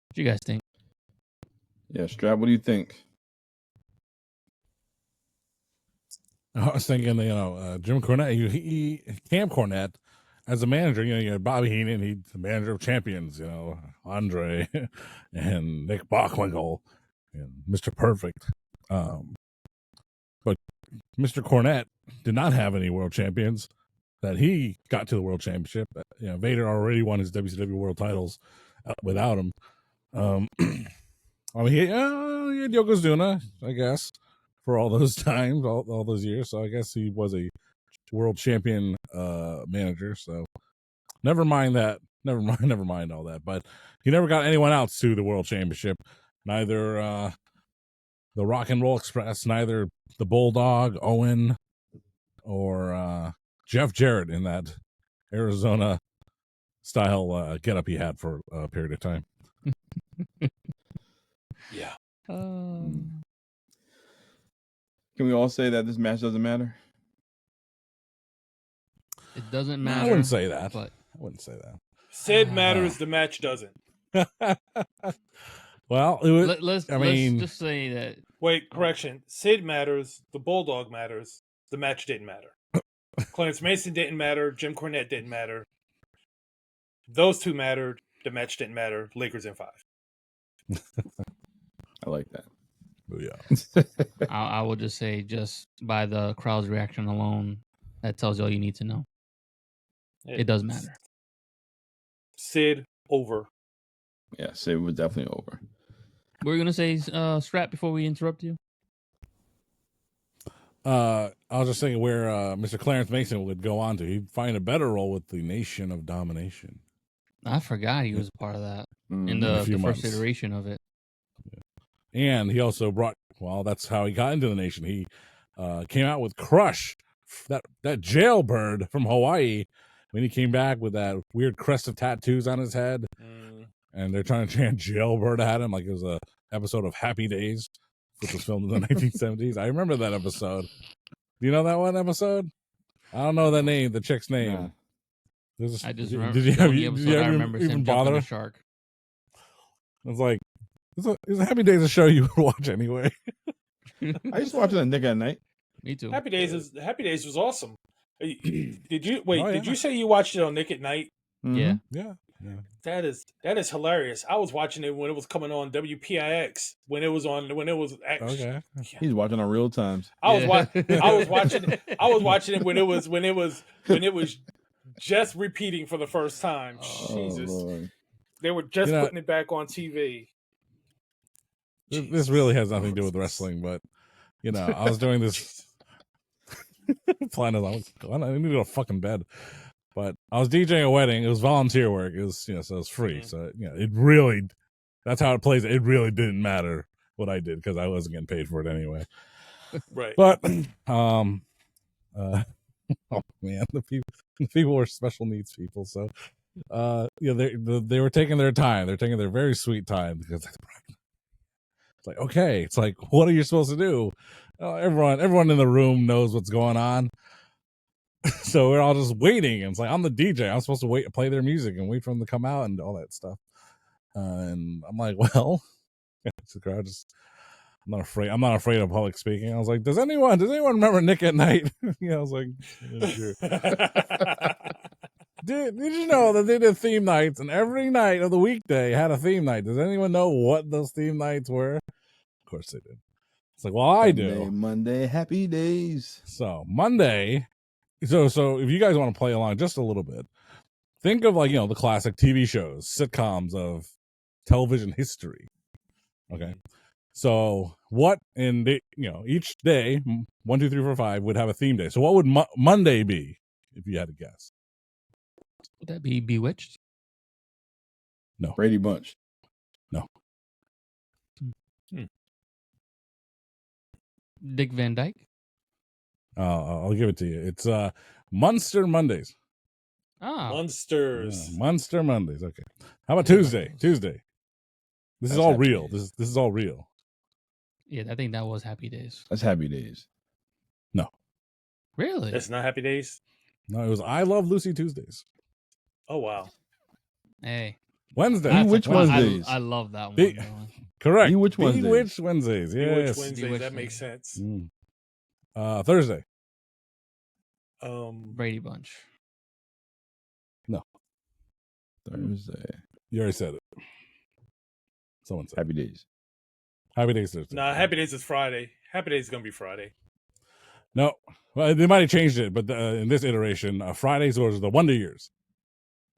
What do you guys think? Yeah, Strap, what do you think? I was thinking, Jim Cornette, he Camp Cornette as a manager. You had Bobby Heenan, he's the manager of champions. Andre and Nick Bockwinkel and Mr. Perfect. But Mr. Cornette did not have any world champions that he got to the world championship. Vader already won his WCW world titles without him. He had Yokozuna, I guess, for all those times, all those years. So I guess he was a world champion manager. So never mind that. Never mind all that. But he never got anyone else to the world championship. Neither the Rock and Roll Express, neither the Bulldog, Owen, or Jeff Jarrett in that Arizona style getup he had for a period of time. Yeah. Can we all say that this match doesn't matter? It doesn't matter. I wouldn't say that. But I wouldn't say that. Sid matters, the match doesn't. Well, let's just say that. Wait, correction. Sid matters, the Bulldog matters, the match didn't matter. Clarence Mason didn't matter, Jim Cornette didn't matter. Those two mattered, the match didn't matter. Lakers in 5. I like that. Oh, yeah. I will just say, just by the crowd's reaction alone, that tells you all you need to know. It does matter. Sid over. Yeah, Sid was definitely over. What were you gonna say, Strap, before we interrupt you? I was just thinking where Mr. Clarence Mason would go on to. He'd find a better role with the Nation of Domination. I forgot he was a part of that in A the few first months. iteration of it. And he also that's how he got into the Nation. He came out with Crush, that jailbird from Hawaii, when he came back with that weird crest of tattoos on his head. And they're trying to chant jailbird at him like it was a episode of Happy Days, which was filmed in the 1970s. I remember that episode. Do you know that one episode? I don't know the chick's name. Nah. I just remember. Did you the only episode I remember is him jumping the shark. It's like, it's a Happy Days a show you would watch anyway. I used to watch it on Nick at Night. Me too. Happy Days was awesome. Did you Oh, yeah. Did you say you watched it on Nick at Night? Yeah. Yeah. That is hilarious. I was watching it when it was coming on WPIX when it was Okay. He's watching on Real Times. I was watching it when it was just repeating for the first time. Jesus. Lord. They were just putting it back on TV. This really has nothing to do with wrestling, but I was doing this plan. I need to go to fucking bed. But I was DJing a wedding. It was volunteer work. It was, so it was free. So it really, that's how it plays. It really didn't matter what I did because I wasn't getting paid for it anyway. Right. But, oh man, the people were special needs people. So, they were taking their time. They're taking their very sweet time because it's like, okay, it's like, what are you supposed to do? Everyone in the room knows what's going on. So we're all just waiting. And it's like, I'm the DJ. I'm supposed to play their music and wait for them to come out and all that stuff. And I'm like, well, the crowd I'm not afraid of public speaking. I was like, does anyone remember Nick at Night? I was like, yeah, sure. Did you know that they did theme nights and every night of the weekday had a theme night? Does anyone know what those theme nights were? Of course they did. It's like, well, I do. Monday, Happy Days. So Monday. So if you guys want to play along just a little bit, think of the classic TV shows, sitcoms of television history. Okay. So what each day, 1, 2, 3, 4, 5 would have a theme day. So what would Monday be if you had to guess? Would that be Bewitched? No. Brady Bunch. No. Dick Van Dyke? I'll give it to you. It's Munster Mondays. Oh, Monsters. Monster Mondays. Okay. How about Tuesday? Tuesday. This is That's all Happy real. Days. This is all real. yeah, I think that was Happy Days. That's Happy Days. Really? That's not Happy Days. No, it was I Love Lucy Tuesdays. Oh wow. Hey, Wednesday. That's Which Wednesdays? I love that one. The- though. Correct. Bewitched Wednesdays. Bewitched Wednesdays. Bewitched Yes. Wednesday. Bewitched That makes sense. Thursday. Brady Bunch. Thursday. You already said it. Someone said Happy Days. Happy Days Thursday. Nah, Happy Days is Friday. Happy Days is gonna be Friday. No. Well, they might have changed it, but in this iteration, Fridays was the Wonder Years.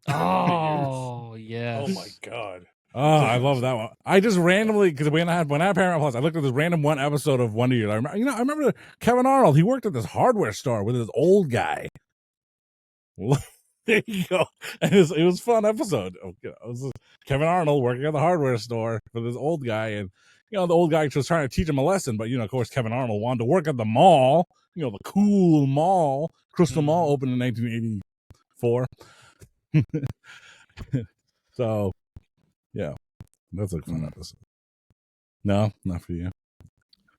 Oh yes. Oh my god. Oh, I love that one. I just randomly, because when I had Paramount Plus, I looked at this random one episode of Wonder Years. I remember Kevin Arnold. He worked at this hardware store with this old guy. There you go. And it was a fun episode. It was Kevin Arnold working at the hardware store for this old guy, and the old guy was trying to teach him a lesson. But of course, Kevin Arnold wanted to work at the mall. The cool mall, Crystal Mall, opened in 1984. So, yeah, that's a fun episode. No, not for you.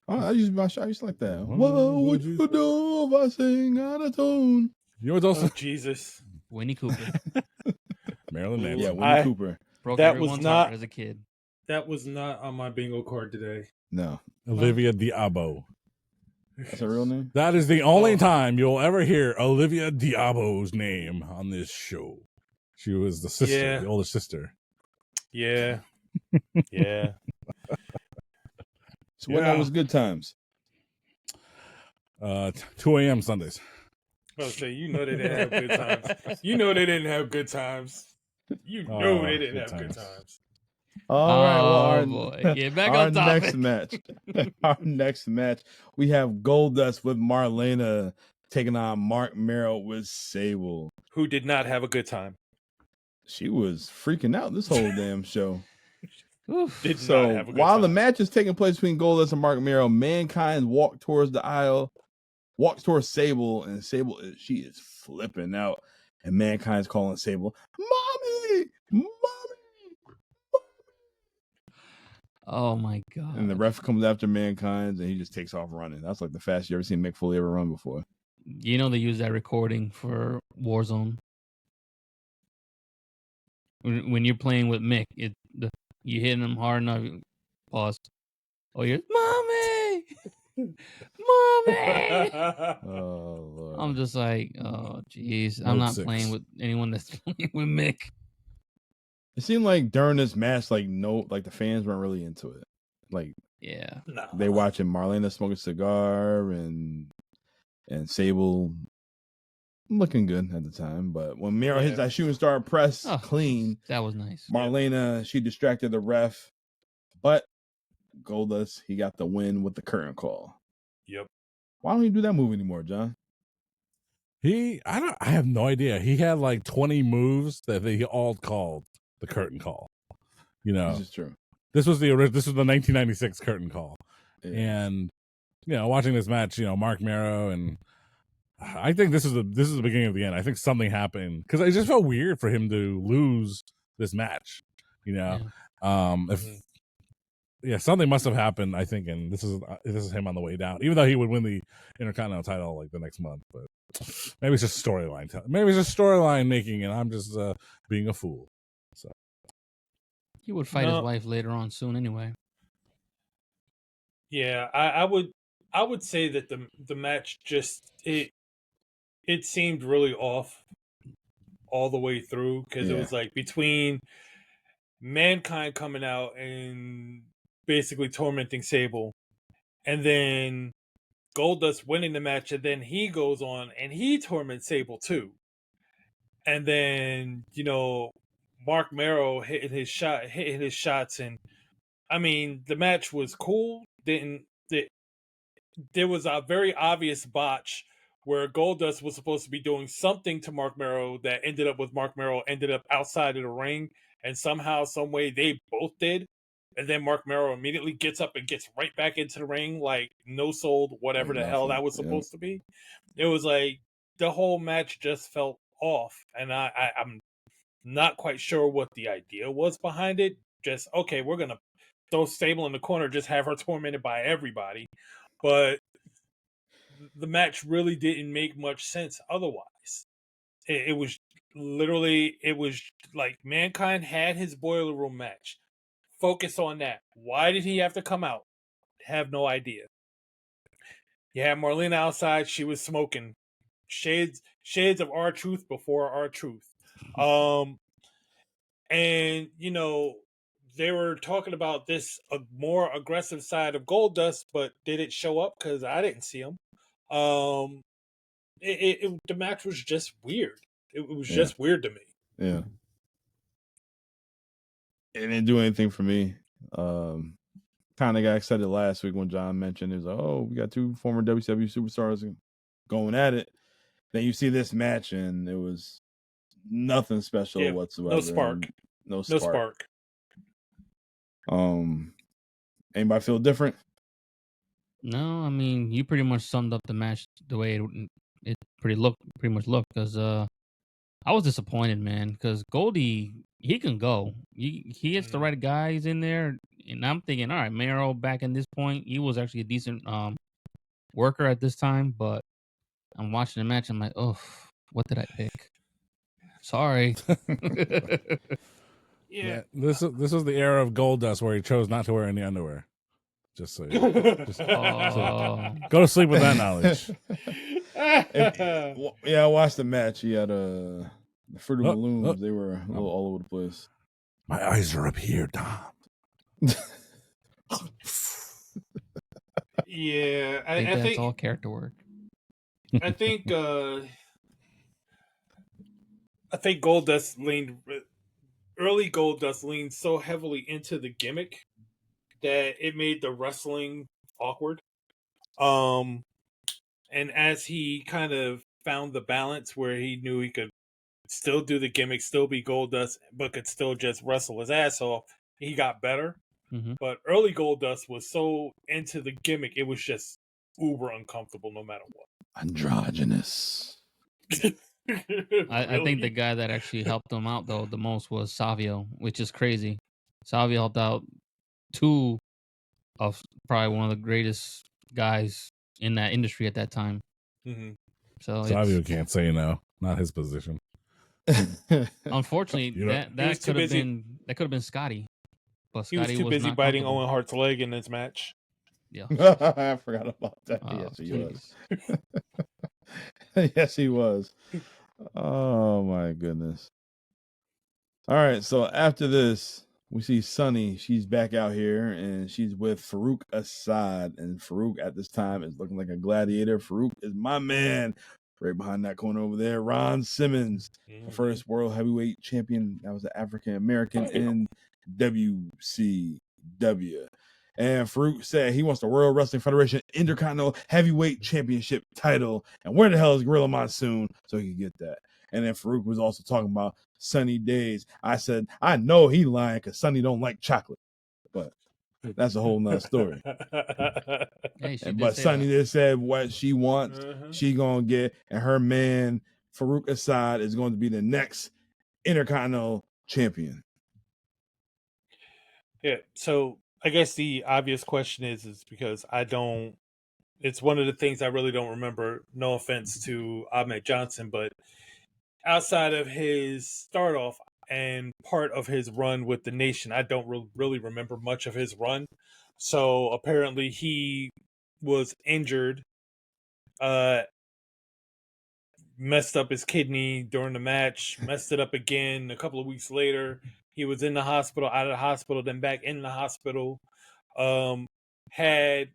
I used to like that. What would you do if I sing out of tune? You know what's also Oh, Jesus. Winnie Cooper. Marilyn Manson. Yeah, Winnie Cooper. Broke That was everyone's not- heart as a kid. That was not on my bingo card today. No, Olivia Diabo. that's her real name. That is the only time you'll ever hear Olivia Diabo's name on this show. She was the sister, Yeah. the older sister. Yeah. Yeah. So when that was good times. 2 a.m. Sundays. I was say, they didn't have good times. You know they didn't have good times. You know they didn't have good times. All right, well, our, boy. Get back our on topic. next match. Our next match, we have Goldust with Marlena taking on Mark Merrill with Sable. Who did not have a good time. She was freaking out this whole damn show. Oof. Did not So have a good while the time. match is taking place between Goldust and Mark Merrill, Mankind walks towards the aisle, walks towards Sable, and Sable she is flipping out, and Mankind's calling Sable, "Mommy, mommy!" Oh my god. And the ref comes after Mankind, and he just takes off running. That's like the fastest you ever seen Mick Foley ever run before. They use that recording for Warzone. When you're playing with Mick, you hitting him hard enough. Pause. Oh, you're mommy, mommy. Oh Lord! I'm just like, oh jeez, I'm not 06. playing with anyone that's playing with Mick. It seemed like during this match, the fans weren't really into it. Like Yeah. No. they watching Marlena smoke a cigar and Sable looking good at the time. But when Miro hits that shooting star press clean, That was nice. Marlena, she distracted the ref. But Goldust, he got the win with the curtain call. Yep. Why don't you do that move anymore, John? I have no idea. He had like 20 moves that they all called the curtain call. This is true. This was the 1996 curtain call. Yeah. And watching this match, Mark Merrow, and I think this is the beginning of the end. I think something happened because it just felt weird for him to lose this match. Something must have happened, I think, and this is him on the way down. Even though he would win the Intercontinental title like the next month, but maybe it's just storyline. Maybe it's just storyline making, and I'm just being a fool. So He would fight his wife later on soon anyway. Yeah, I would say that the match just it seemed really off all the way through because it was like between Mankind coming out and basically tormenting Sable, and then Goldust winning the match, and then he goes on and he torments Sable too, and then Mark Merrow hitting his shots, and I mean the match was cool. There was a very obvious botch where Goldust was supposed to be doing something to Mark Merrow that ended up with Mark Merrow ended up outside of the ring, and somehow, some way, they both did. And then Mark Merrow immediately gets up and gets right back into the ring, like no sold, whatever the hell that was supposed to be. It was like the whole match just felt off, and I'm not quite sure what the idea was behind it. Just, okay, we're gonna throw Stable in the corner, just have her tormented by everybody. But the match really didn't make much sense otherwise. It was literally, it was like Mankind had his Boiler Room match. Focus on that. Why did he have to come out? Have no idea. You had Marlena outside. She was smoking shades of R-Truth before R-Truth. And, you know, they were talking about this more aggressive side of Goldust, but did it show up? Because I didn't see him. The match was just weird. It was just weird to me. Yeah. It didn't do anything for me. Kind of got excited last week when John mentioned, it was like, oh, we got two former WCW superstars going at it. Then you see this match, and it was nothing special whatsoever. No spark. No spark. Anybody feel different? No, I mean, you pretty much summed up the match the way it pretty much looked. Because I was disappointed, man. Because Goldie, he can go. He gets the right guys in there, and I'm thinking, all right, Mero back in this point, he was actually a decent worker at this time. But I'm watching the match, I'm like, oh, what did I pick? Sorry. Yeah. This was the era of Goldust where he chose not to wear any underwear. Just so go to sleep with that knowledge. I watched the match. He had the Fruit of Balloons. They were a little all over the place. My eyes are up here, Dom. Yeah, I think that's all character work. I think Goldust early Goldust leaned so heavily into the gimmick that it made the wrestling awkward. And as he kind of found the balance where he knew he could still do the gimmick, still be Goldust, but could still just wrestle his ass off, he got better. Mm-hmm. But early Goldust was so into the gimmick, it was just uber uncomfortable no matter what. Androgynous. I think the guy that actually helped him out though the most was Savio, which is crazy. Savio helped out two of probably one of the greatest guys in that industry at that time. Mm-hmm. So Savio can't say no, not his position. Unfortunately, that could have been Scotty, but Scotty was too busy not biting Owen Hart's leg in this match. Yeah, I forgot about that. Oh, yes, he was. Yes, he was. Oh my goodness. All right, so after this, we see Sunny. She's back out here, and she's with Farouk Assad. And Farouk at this time is looking like a gladiator. Farouk is my man. Right behind that corner over there, Ron Simmons, the first world heavyweight champion. That was an African American in WCW. And Farouk said he wants the World Wrestling Federation Intercontinental Heavyweight Championship title. And where the hell is Gorilla Monsoon so he could get that? And then Farouk was also talking about Sunny Days. I said, I know he lying because Sunny don't like chocolate. But that's a whole nother story. But Sunny just said what she wants, she gonna get. And her man, Farouk Assad, is going to be the next Intercontinental Champion. Yeah, so I guess the obvious question is because it's one of the things I really don't remember, no offense to Ahmed Johnson, but outside of his start off and part of his run with the Nation, I don't really remember much of his run. So apparently he was injured, messed up his kidney during the match, messed it up again a couple of weeks later. He was in the hospital, out of the hospital, then back in the hospital. Had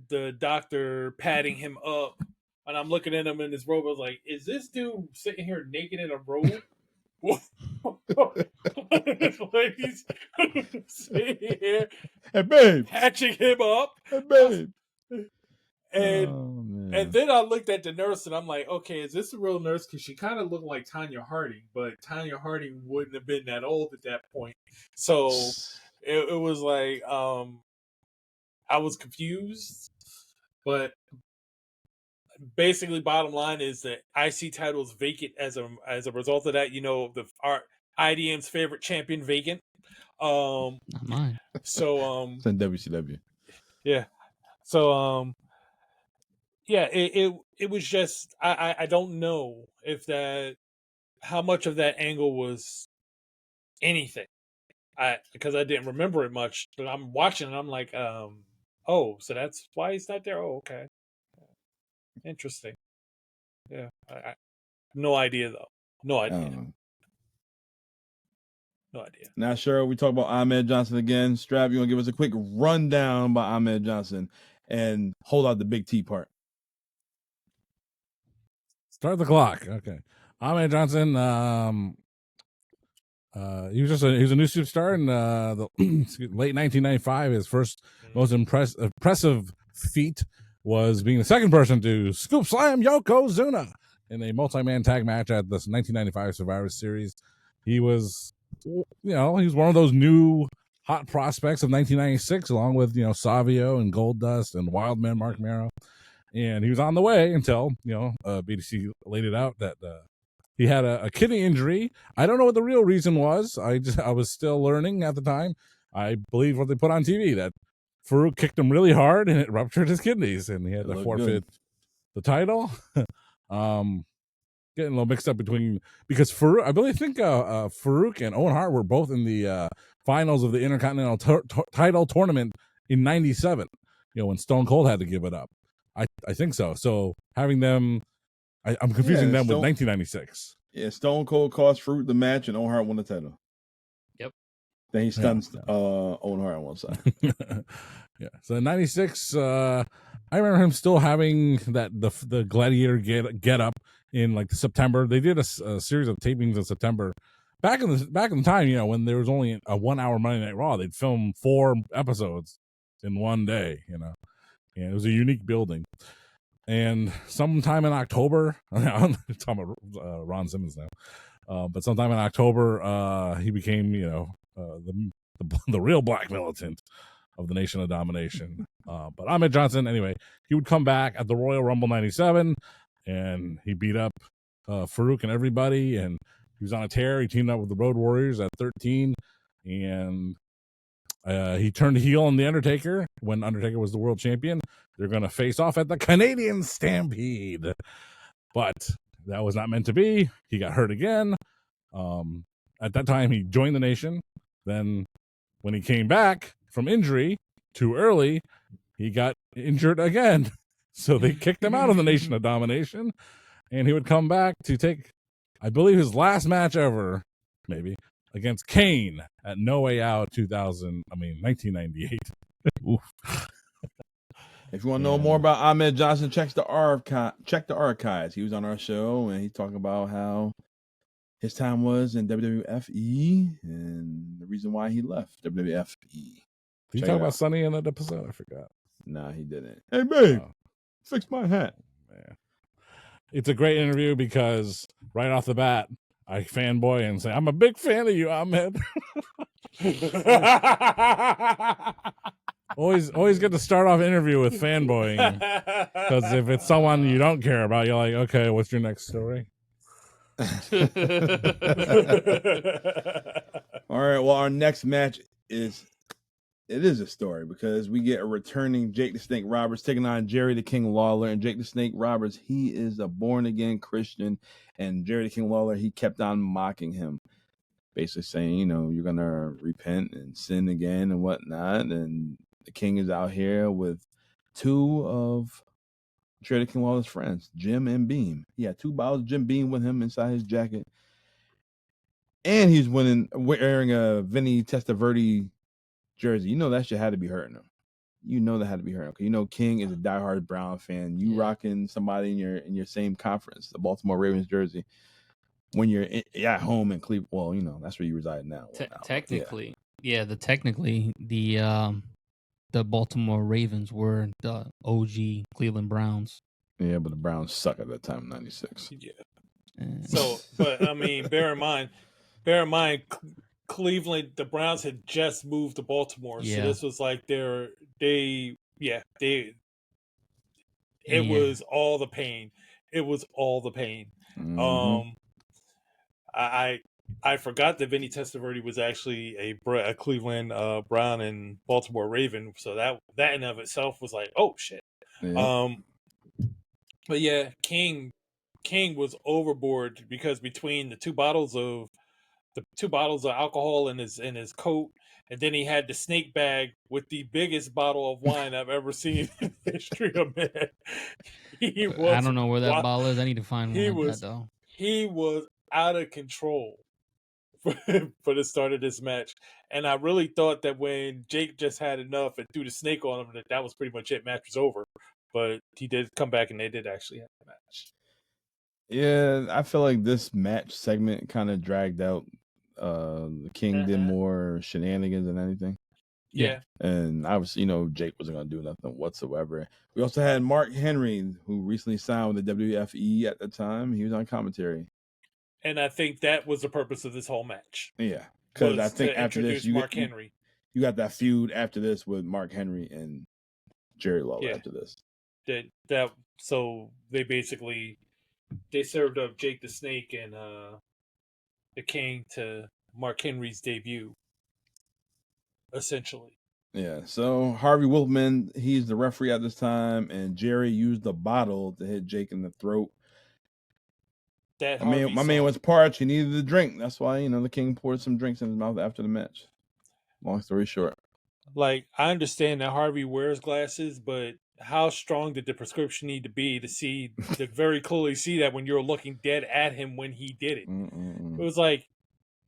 the doctor patting him up, and I'm looking at him in his robe. I was like, "Is this dude sitting here naked in a robe?" Like he's sitting here, hey babe, patching him up, hey babe. And then I looked at the nurse and I'm like, okay, is this a real nurse? Because she kind of looked like Tanya Harding, but Tanya Harding wouldn't have been that old at that point. So it was like, I was confused, but basically, bottom line is that IC title is vacant as a result of that. Our IDM's favorite champion vacant. Not mine. So It's in WCW. yeah. So yeah, it was just I don't know if how much of that angle was anything. Because I didn't remember it much, but I'm watching and I'm like, oh, so that's why he's not there. Oh, okay, interesting. Yeah, I no idea though. No idea. No idea. Not sure. We talk about Ahmed Johnson again. Strap, you want to give us a quick rundown by Ahmed Johnson and hold out the big T part. Start the clock. Okay. Ahmed Johnson, he was a new superstar in the late 1995. His first most impressive feat was being the second person to scoop slam Yokozuna in a multi-man tag match at the 1995 Survivor Series. He was, he was one of those new hot prospects of 1996, along with Savio and Goldust and Wildman Mark Mero. And he was on the way until BDC laid it out that he had a kidney injury. I don't know what the real reason was. I was still learning at the time. I believe what they put on TV, that Farouk kicked him really hard and it ruptured his kidneys, and he had to forfeit the title. Getting a little mixed up because Farouk, I think Farouk and Owen Hart were both in the finals of the Intercontinental title tournament in '97. When Stone Cold had to give it up. I think so. So having them, I'm confusing them with 1996. Yeah, Stone Cold cost Farouk the match, and Owen Hart won the title. Yep. Then he stuns Owen Hart on one side. Yeah. So in '96, I remember him still having the gladiator get up in like September. They did a series of tapings in September. Back in the time, when there was only a 1 hour Monday Night Raw, they'd film 4 episodes in one day. And it was a unique building. And sometime in October, I'm talking about Ron Simmons now, but sometime in October, he became, the real Black Militant of the Nation of Domination. But Ahmed Johnson, anyway, he would come back at the Royal Rumble '97, and he beat up Farouk and everybody, and he was on a tear. He teamed up with the Road Warriors at 13, and he turned heel on the Undertaker when Undertaker was the world champion. They're going to face off at the Canadian Stampede, but that was not meant to be. He got hurt again. At that time, he joined the Nation. Then when he came back from injury too early, he got injured again. So they kicked him out of the Nation of Domination, and he would come back to take, I believe, his last match ever, maybe, against Kane at No Way Out 1998. Oof. If you want to know more about Ahmed Johnson, check the archives. He was on our show, and he talked about how his time was in WWFE and the reason why he left WWFE. Did you talk about Sonny in that episode? I forgot. Nah, he didn't. Hey, babe, fix my hat. Man. It's a great interview because right off the bat, I fanboy and say, I'm a big fan of you, Ahmed. Always get to start off interview with fanboying, because if it's someone you don't care about, you're like, okay, what's your next story? All right, well, our next match is a story, because we get a returning Jake the Snake Roberts taking on Jerry the King Lawler. And Jake the Snake Roberts, he is a born-again Christian, and Jerry the King Lawler, he kept on mocking him, basically saying, you're going to repent and sin again and whatnot. And the King is out here with 2 of Jerry the King Lawler's friends, Jim and Beam. He had 2 bottles of Jim Beam with him inside his jacket. And he's wearing a Vinny Testaverde jersey. That shit had to be hurting him. That had to be hurting him. King is a diehard Brown fan. You rocking somebody in your same conference, the Baltimore Ravens jersey, when you're at home in Cleveland. Well, that's where you reside now. Technically, the Baltimore Ravens were the OG Cleveland Browns. Yeah, but the Browns suck at that time in '96. Yeah. So, but bear in mind, Cleveland, the Browns had just moved to Baltimore, so this was like it It was all the pain. It was all the pain. Mhm. I forgot that Vinny Testaverde was actually a Cleveland Brown and Baltimore Raven, so that in of itself was like, oh shit. Yeah. But yeah, King was overboard because between the two bottles of alcohol in his coat, and then he had the snake bag with the biggest bottle of wine I've ever seen in the history of man. I don't know where that bottle is. I need to find one like that though. He was out of control for the start of this match, and I really thought that when Jake just had enough and threw the snake on him, that was pretty much it. Match was over, but he did come back and they did actually have a match. Yeah, I feel like this match segment kind of dragged out. The King did more shenanigans than anything. Yeah. And obviously, Jake wasn't going to do nothing whatsoever. We also had Mark Henry, who recently signed with the WFE at the time. He was on commentary. And I think that was the purpose of this whole match. Yeah, because I think after this, Mark Henry. You got that feud after this with Mark Henry and Jerry Lawler after this. So they served up Jake the Snake and the King to Mark Henry's debut, essentially. Yeah, so Harvey Wolfman, he's the referee at this time, and Jerry used the bottle to hit Jake in the throat. My man was parched. He needed a drink. That's why, the King poured some drinks in his mouth after the match. Long story short. Like, I understand that Harvey wears glasses, but how strong did the prescription need to be to very clearly see that when you're looking dead at him when he did it? It was like,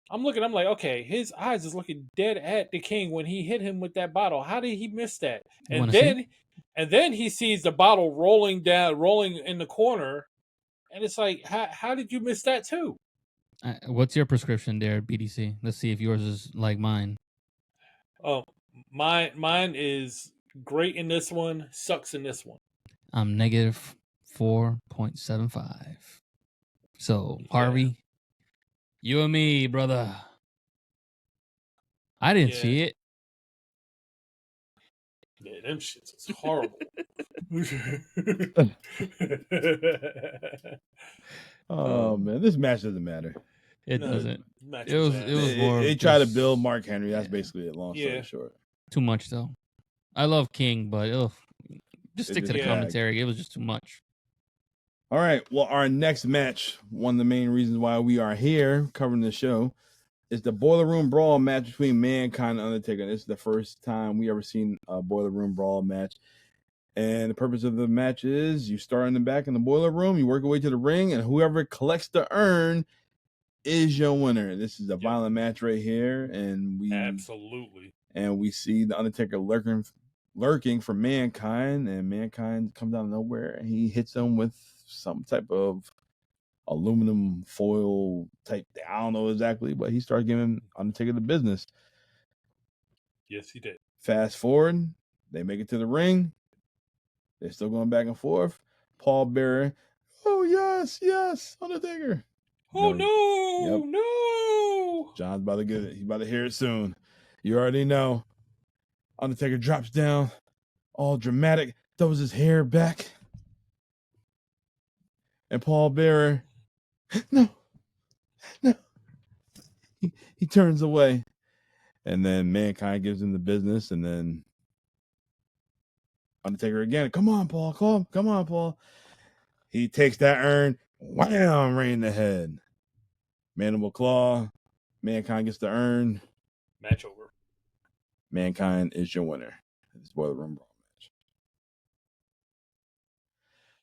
I'm like, okay, his eyes is looking dead at the King when he hit him with that bottle. How did he miss that? And then he sees the bottle rolling in the corner, and it's like, how did you miss that too? What's your prescription there, BDC? Let's see if yours is like mine. Oh, mine is great in this one, sucks in this one. I'm negative 4.75. So Harvey, you and me, brother. I didn't see it. Yeah, them shits is horrible. Oh man, this match doesn't matter. It doesn't. It was more. They try to build Mark Henry. That's basically it. Long story short. Too much though. I love King, but just stick to the commentary. It was just too much. All right. Well, our next match, one of the main reasons why we are here covering the show, is the Boiler Room Brawl match between Mankind and Undertaker. This is the first time we ever seen a Boiler Room Brawl match. And the purpose of the match is you start in the back in the boiler room, you work your way to the ring, and whoever collects the urn is your winner. This is a violent match right here, and we see the Undertaker lurking for Mankind, and Mankind comes out of nowhere, and he hits him with some type of aluminum foil type thing. I don't know exactly, but he started giving Undertaker the business. Yes, he did. Fast forward, they make it to the ring. They're still going back and forth. Paul Bearer, oh yes, Undertaker. Oh no. John's about to get it. He's about to hear it soon. You already know. Undertaker drops down, all dramatic, throws his hair back. And Paul Bearer, no. He turns away. And then Mankind gives him the business, and then Undertaker again. Come on, Paul. Come on, Paul. He takes that urn. Wham! Right in the head. Mandible Claw. Mankind gets the urn. Match over. Mankind is your winner. It's Boiler Room Brawl match.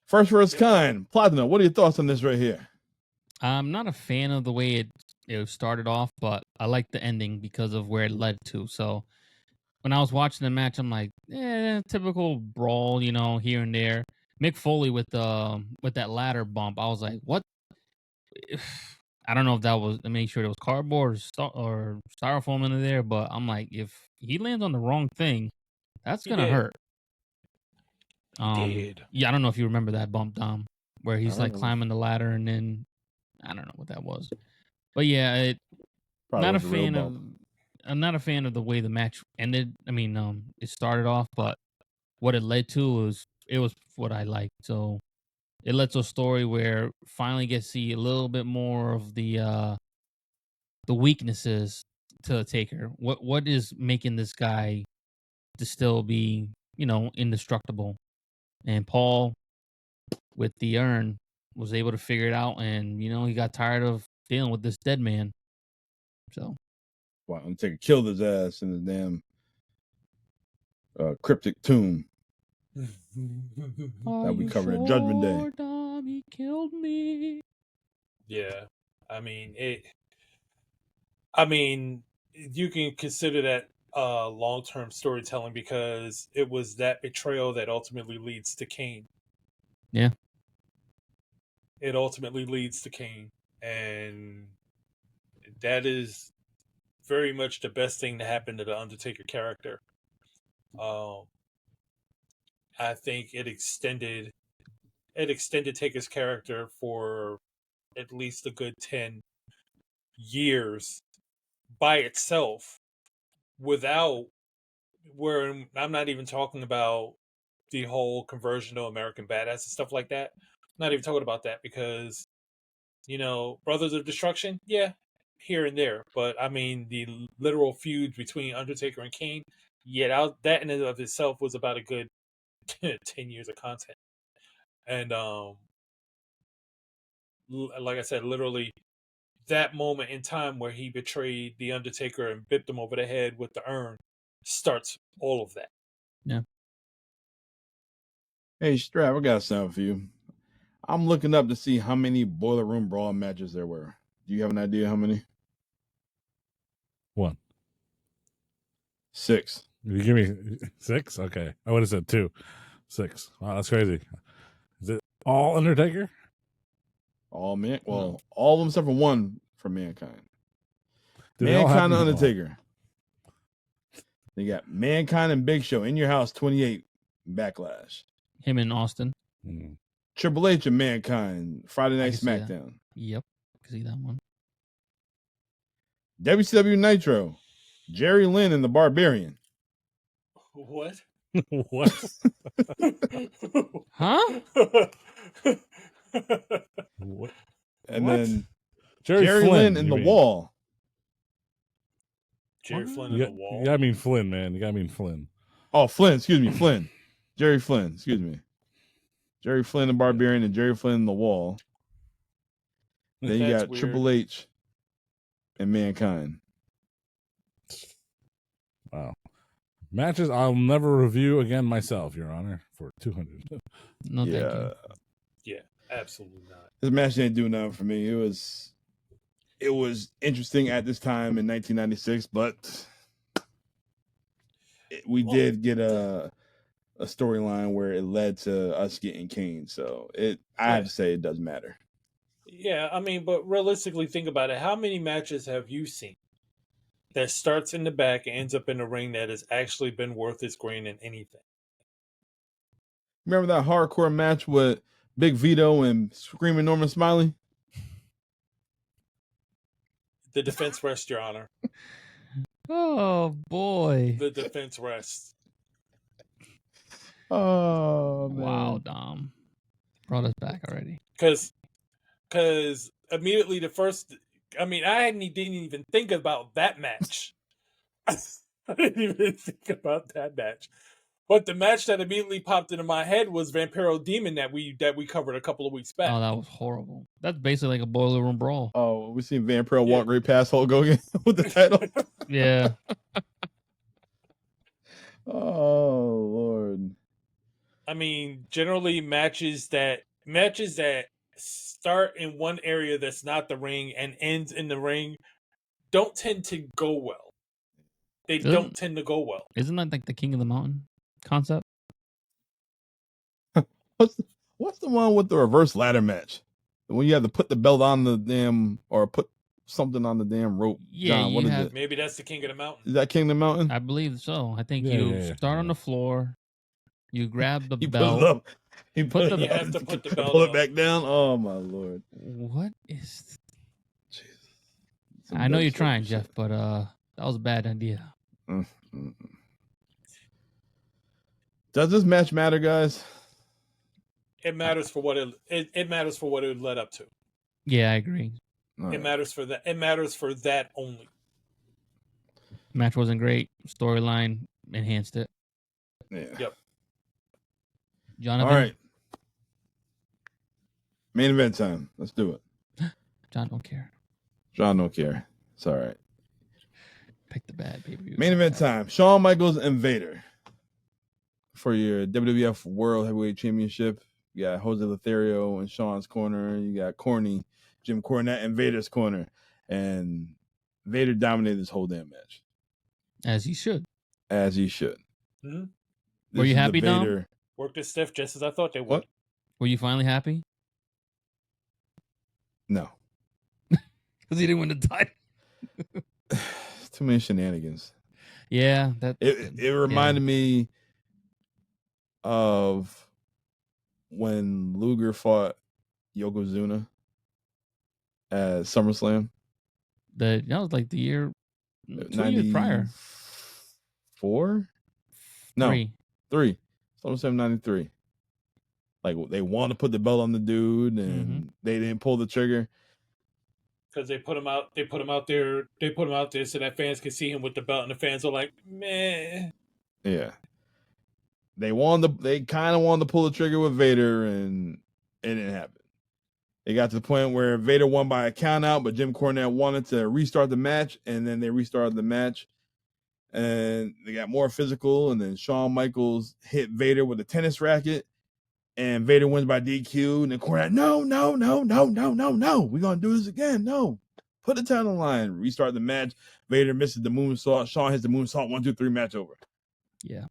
First for its kind. Platinum, what are your thoughts on this right here? I'm not a fan of the way it started off, but I like the ending because of where it led to. So when I was watching the match, I'm like, typical brawl, here and there. Mick Foley with that ladder bump, I was like, what? I don't know if that was, I made sure there was cardboard or styrofoam in there, but I'm like, if he lands on the wrong thing, that's going to hurt. Yeah, I don't know if you remember that bump, Dom, where he's like climbing the ladder and then, I don't know what that was. But yeah, I'm not a fan of the way the match ended. I mean, it started off, but what it led to was it was what I liked. So it lets a story where finally get to see a little bit more of the weaknesses to Taker. What is making this guy to still be, indestructible? And Paul, with the urn, was able to figure it out, and he got tired of dealing with this dead man. So, Wow, Undertaker killed his ass in the damn cryptic tomb that we covered at Judgment Day. Dom, he killed me. Yeah, I mean you can consider that long-term storytelling because it was that betrayal that ultimately leads to Kane. Yeah. It ultimately leads to Kane, and that is very much the best thing to happen to the Undertaker character. I think it extended Taker's character for at least a good 10 years by itself, without where I'm not even talking about the whole conversion to American Badass and stuff like that. I'm not even talking about that because, Brothers of Destruction, yeah, here and there. But I mean, the literal feud between Undertaker and Kane, yeah, that in and of itself was about a good 10 years of content. And like I said, literally that moment in time where he betrayed the Undertaker and bipped him over the head with the urn starts all of that. Yeah. Hey, Strap, I got something for you. I'm looking up to see how many Boiler Room Brawl matches there were. Do you have an idea how many? 1. 6. You give me 6? Okay. I would have said 2. 6. Wow, that's crazy. Is it all Undertaker? All man. Well, all of them except for one for Mankind. Do they all Mankind and happen- Undertaker. They got Mankind and Big Show in your house 28 Backlash. Him in Austin. Mm. Triple H and Mankind Friday Night can see that. SmackDown. Yep. I can see that one. WCW Nitro. Jerry Lynn and the Barbarian. What? What? Huh? What? And What? then Jerry Jerry Flynn Lynn in you the mean. Wall. Jerry Flynn You in the Wall. gotta mean Flynn, man. You gotta mean Flynn. Oh, Flynn. Excuse me. Flynn. Jerry Flynn. Excuse me. Jerry Flynn and Barbarian and Jerry Flynn in the Wall. Then you That's got weird. Triple H and Mankind. Wow. Matches I'll never review again myself, Your Honor, for 200. No, thank you. Yeah, absolutely not. This match didn't do nothing for me. It was interesting at this time in 1996, but we did get a storyline where it led to us getting Kane. So I have to say it does matter. Yeah, I mean, but realistically, think about it. How many matches have you seen that starts in the back and ends up in the ring that has actually been worth its grain in anything? Remember that hardcore match with Big Vito and Screaming Norman Smiley? The defense rests, Your Honor. Oh boy! The defense rests. Oh man. Wow, Dom brought us back already. Because immediately the first, I mean, didn't even think about that match. I didn't even think about that match. But the match that immediately popped into my head was Vampiro Demon that we covered a couple of weeks back. Oh, that was horrible. That's basically like a Boiler Room Brawl. Oh, we seen Vampiro walk right past Hulk Hogan with the title. Yeah. Oh Lord. I mean, generally matches that start in one area that's not the ring and ends in the ring don't tend to go well. They don't tend to go well. Isn't that like the King of the Mountain concept? What's the one with the reverse ladder match? When you have to put the belt on the damn or put something on the damn rope. Yeah, John, what is it? Maybe that's the King of the Mountain. Is that King of the Mountain? I believe so. I think Yeah, you yeah. start on the floor, you grab the He belt. put it up. He Put put the- it You up. have to put the belt Pull it up. back down. Oh my Lord. What is? Some I know dope you're stuff trying, and shit. Jeff, but that was a bad idea. Does this match matter, guys? it matters for what it matters for what it led up to. Yeah, I agree. It matters for that. It matters for that only. Match wasn't great. Storyline enhanced it. Yeah. Yep. Jonathan. All right. Main event time. Let's do it. John don't care. John don't care. It's all right. Pick the bad pay-per-view. Main event time. Shawn Michaels and Vader for your WWF World Heavyweight Championship. You got Jose Lothario in Shawn's corner. You got Corny, Jim Cornette in Vader's corner. And Vader dominated this whole damn match. As he should. As he should. Mm-hmm. Were you happy, Dom? Worked it stiff just as I thought they would. What? Were you finally happy? No. Because he didn't win the title. Too many shenanigans. Yeah. It reminded me of when Luger fought Yokozuna at SummerSlam. That was like the year 2 years prior. 4? No, 3. 3. SummerSlam 93. Like they want to put the belt on the dude and they didn't pull the trigger. Because they put him out. They put him out there. They put him out there so that fans could see him with the belt, and the fans are like, "Meh." Yeah. They kind of wanted to pull the trigger with Vader, and it didn't happen. It got to the point where Vader won by a count out, but Jim Cornette wanted to restart the match, and then they restarted the match. And they got more physical, and then Shawn Michaels hit Vader with a tennis racket, and Vader wins by DQ, and then Cornette, no. We're going to do this again. No. Put the title on the line. Restart the match. Vader misses the moonsault. Shawn hits the moonsault. 1, 2, 3, match over. Yeah.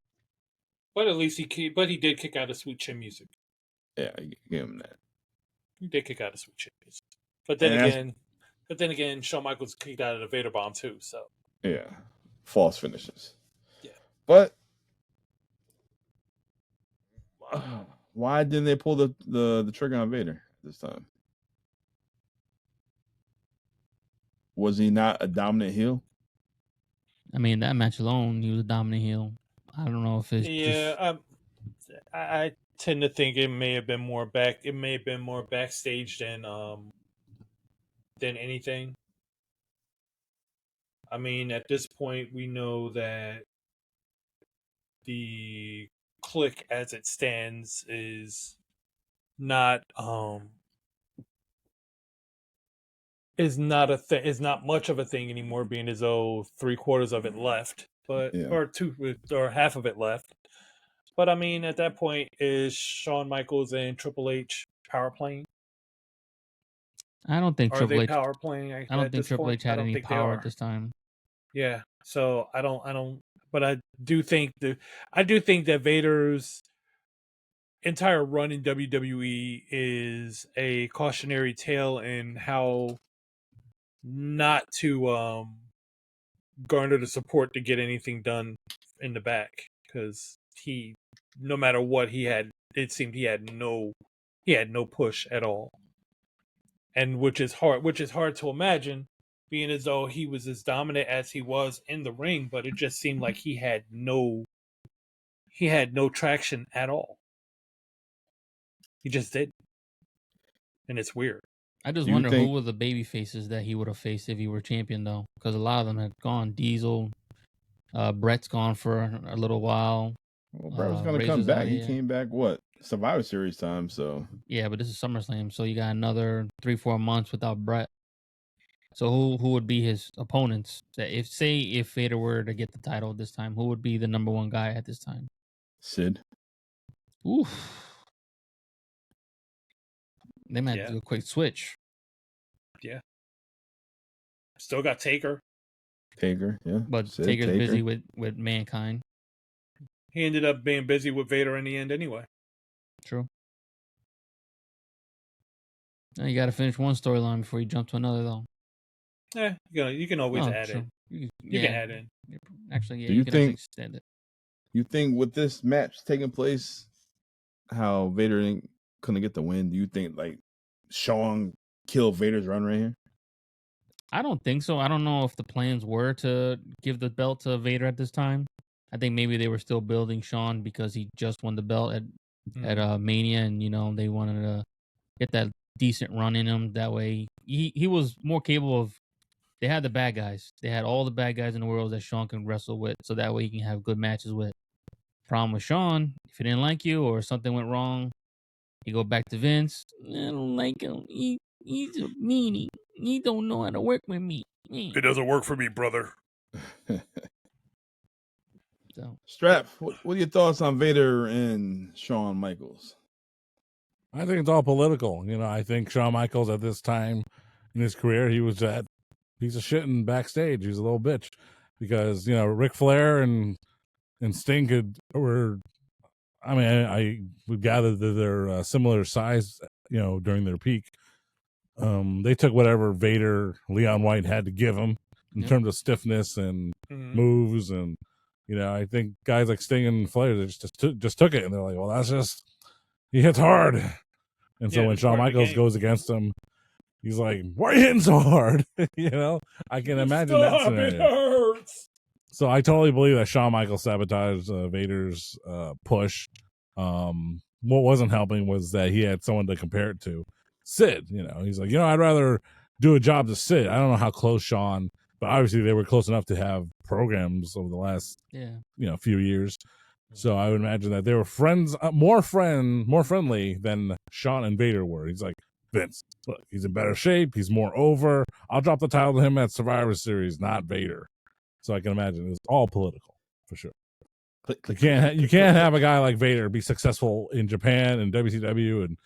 But at least he did kick out a sweet chin music. Yeah, I give him that. He did kick out a sweet chin music. But then again, Shawn Michaels kicked out of the Vader bomb too. So yeah, false finishes. Yeah, but why didn't they pull the trigger on Vader this time? Was he not a dominant heel? I mean, that match alone, he was a dominant heel. I don't know if it's I tend to think it may have been more backstage than anything. I mean, at this point, we know that the Clique, as it stands, is not much of a thing anymore, being as though 3/4 of it left, or half of it left. But I mean, at that point, is Shawn Michaels and Triple H power playing? I don't think Triple H power playing. I don't think Triple H had any power at this time. Yeah, so I don't. But I do think that Vader's entire run in WWE is a cautionary tale in how not to garner the support to get anything done in the back, because no matter what it seemed he had no push at all, and which is hard to imagine, being as though he was as dominant as he was in the ring, but it just seemed like he had no traction at all. He just did, and it's weird. I just wonder who were the baby faces that he would have faced if he were champion, though, because a lot of them had gone. Diesel, Brett's gone for a little while. Well, Brett was going to come back. He came back, Survivor Series time, so. Yeah, but this is SummerSlam, so you got another 3-4 months without Brett. So who would be his opponents? If Vader were to get the title this time, who would be the number one guy at this time? Sid. Oof. They might do a quick switch. Yeah. Still got Taker. Taker, yeah. But Taker's busy with Mankind. He ended up being busy with Vader in the end anyway. True. Now you got to finish one storyline before you jump to another, though. Yeah, you can always add in. You can add in. Actually, yeah, you can extend it. You think with this match taking place, how Vader couldn't get the win, do you think like Shawn killed Vader's run right here? I don't think so. I don't know if the plans were to give the belt to Vader at this time. I think maybe they were still building Shawn because he just won the belt at Mania, and they wanted to get that decent run in him. That way, he was more capable of. They had the bad guys. They had all the bad guys in the world that Shawn can wrestle with, so that way he can have good matches with. Problem with Shawn, if he didn't like you or something went wrong, you go back to Vince. I don't like him. He's a meanie. He don't know how to work with me. It doesn't work for me, brother. So. Strap, what are your thoughts on Vader and Shawn Michaels? I think it's all political. I think Shawn Michaels at this time in his career, he was that piece of shit in backstage. He's a little bitch because, Ric Flair and Sting were, I would gather that they're similar size, during their peak. They took whatever Vader, Leon White had to give them in terms of stiffness and moves. And, I think guys like Sting and Flair just took it. And they're like, well, that's just, he hits hard. And so when Shawn Michaels goes against him, he's like, why are you hitting so hard? I can imagine that scenario. It hurts. So I totally believe that Shawn Michaels sabotaged Vader's push. What wasn't helping was that he had someone to compare it to. Sid, he's like, I'd rather do a job to Sid. I don't know how close Shawn, but obviously they were close enough to have programs over the last, few years. So I would imagine that they were friends, more friendly than Shawn and Vader were. He's like, Vince, look, he's in better shape. He's more over. I'll drop the title to him at Survivor Series, not Vader. So I can imagine it's all political for sure. You can't have a guy like Vader be successful in Japan and WCW and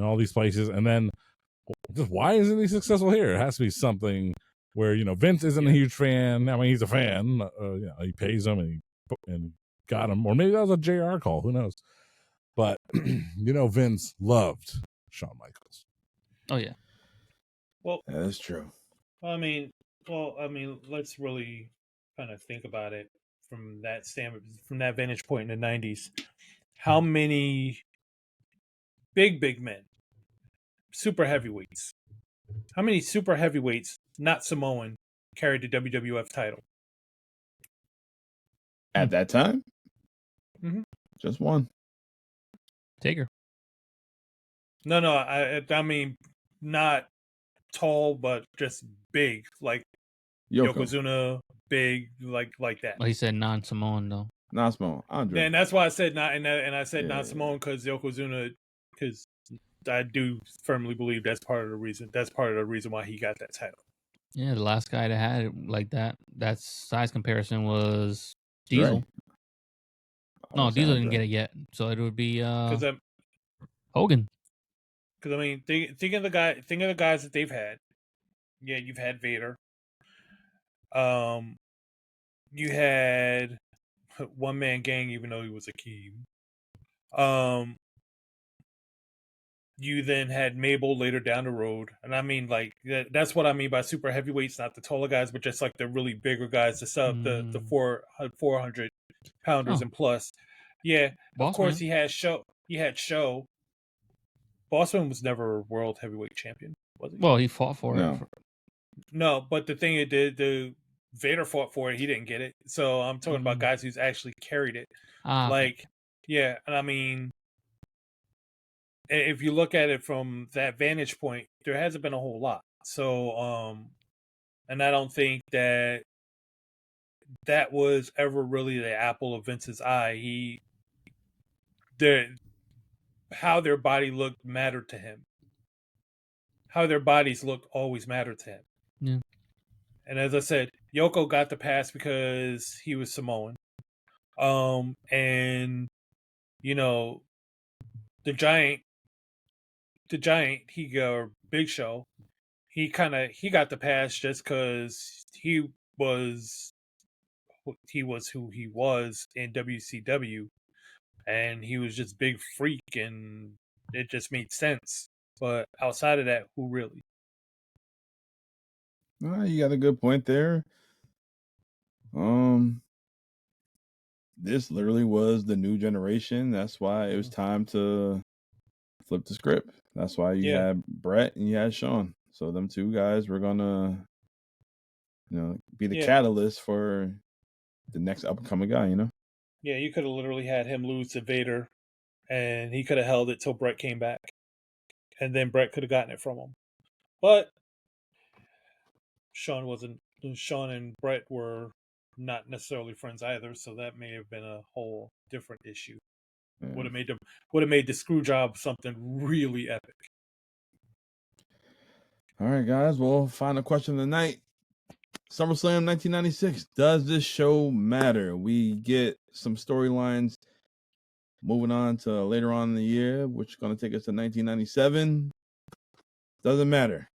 all these places, and then just why isn't he successful here? It has to be something where Vince isn't a huge fan. I mean, he's a fan. He pays him and got him, or maybe that was a JR call. Who knows? But Vince loved Shawn Michaels. Oh yeah. Well, that's true. Let's really kind of think about it from that standpoint, from that vantage point in the 90s. How many big men, super heavyweights, how many super heavyweights, not Samoan, carried the WWF title? At that time? Mm-hmm. Just one. Taker. No, I mean, not tall, but just big, like Yokozuna, big, like that. Well, he said non-Samoan though. Non-Samoan, Andre. And that's why I said not, and I said non-Samoan because Yokozuna, because I do firmly believe that's part of the reason. That's part of the reason why he got that title. Yeah, the last guy that had it like that size comparison was Diesel. Right. No, Diesel didn't get it yet, so it would be Hogan. Because I mean, think of the guys that they've had. Yeah, you've had Vader. You had One Man Gang, even though he was a key. You then had Mabel later down the road, and I mean, like that's what I mean by super heavyweights, not the taller guys, but just like the really bigger guys, the 400 pounders and plus. Yeah, Bossman. Of course he had Show. Bossman was never world heavyweight champion, was he? Well, he fought for it. No, but the thing it did, the Vader fought for it. He didn't get it. So I'm talking about guys who's actually carried it. Yeah, and I mean, if you look at it from that vantage point, there hasn't been a whole lot. So, and I don't think that was ever really the apple of Vince's eye. How their body looked mattered to him. How their bodies looked always mattered to him. Yeah. And as I said, Yoko got the pass because he was Samoan. And the Giant, Big Show, he got the pass just because he was who he was in WCW, and he was just big freak, and it just made sense. But outside of that, who really? You got a good point there. This literally was the new generation. That's why it was time to flip the script. That's why you had Brett and you had Shawn. So them two guys were gonna, be the catalyst for the next up and coming guy. Yeah, you could have literally had him lose to Vader, and he could have held it till Brett came back, and then Brett could have gotten it from him. But Shawn and Brett were not necessarily friends either, so that may have been a whole different issue. Yeah. Would have made the screw job something really epic. All right, guys. Well, final question of the night. SummerSlam 1996. Does this show matter? We get some storylines moving on to later on in the year, which is going to take us to 1997. Doesn't matter.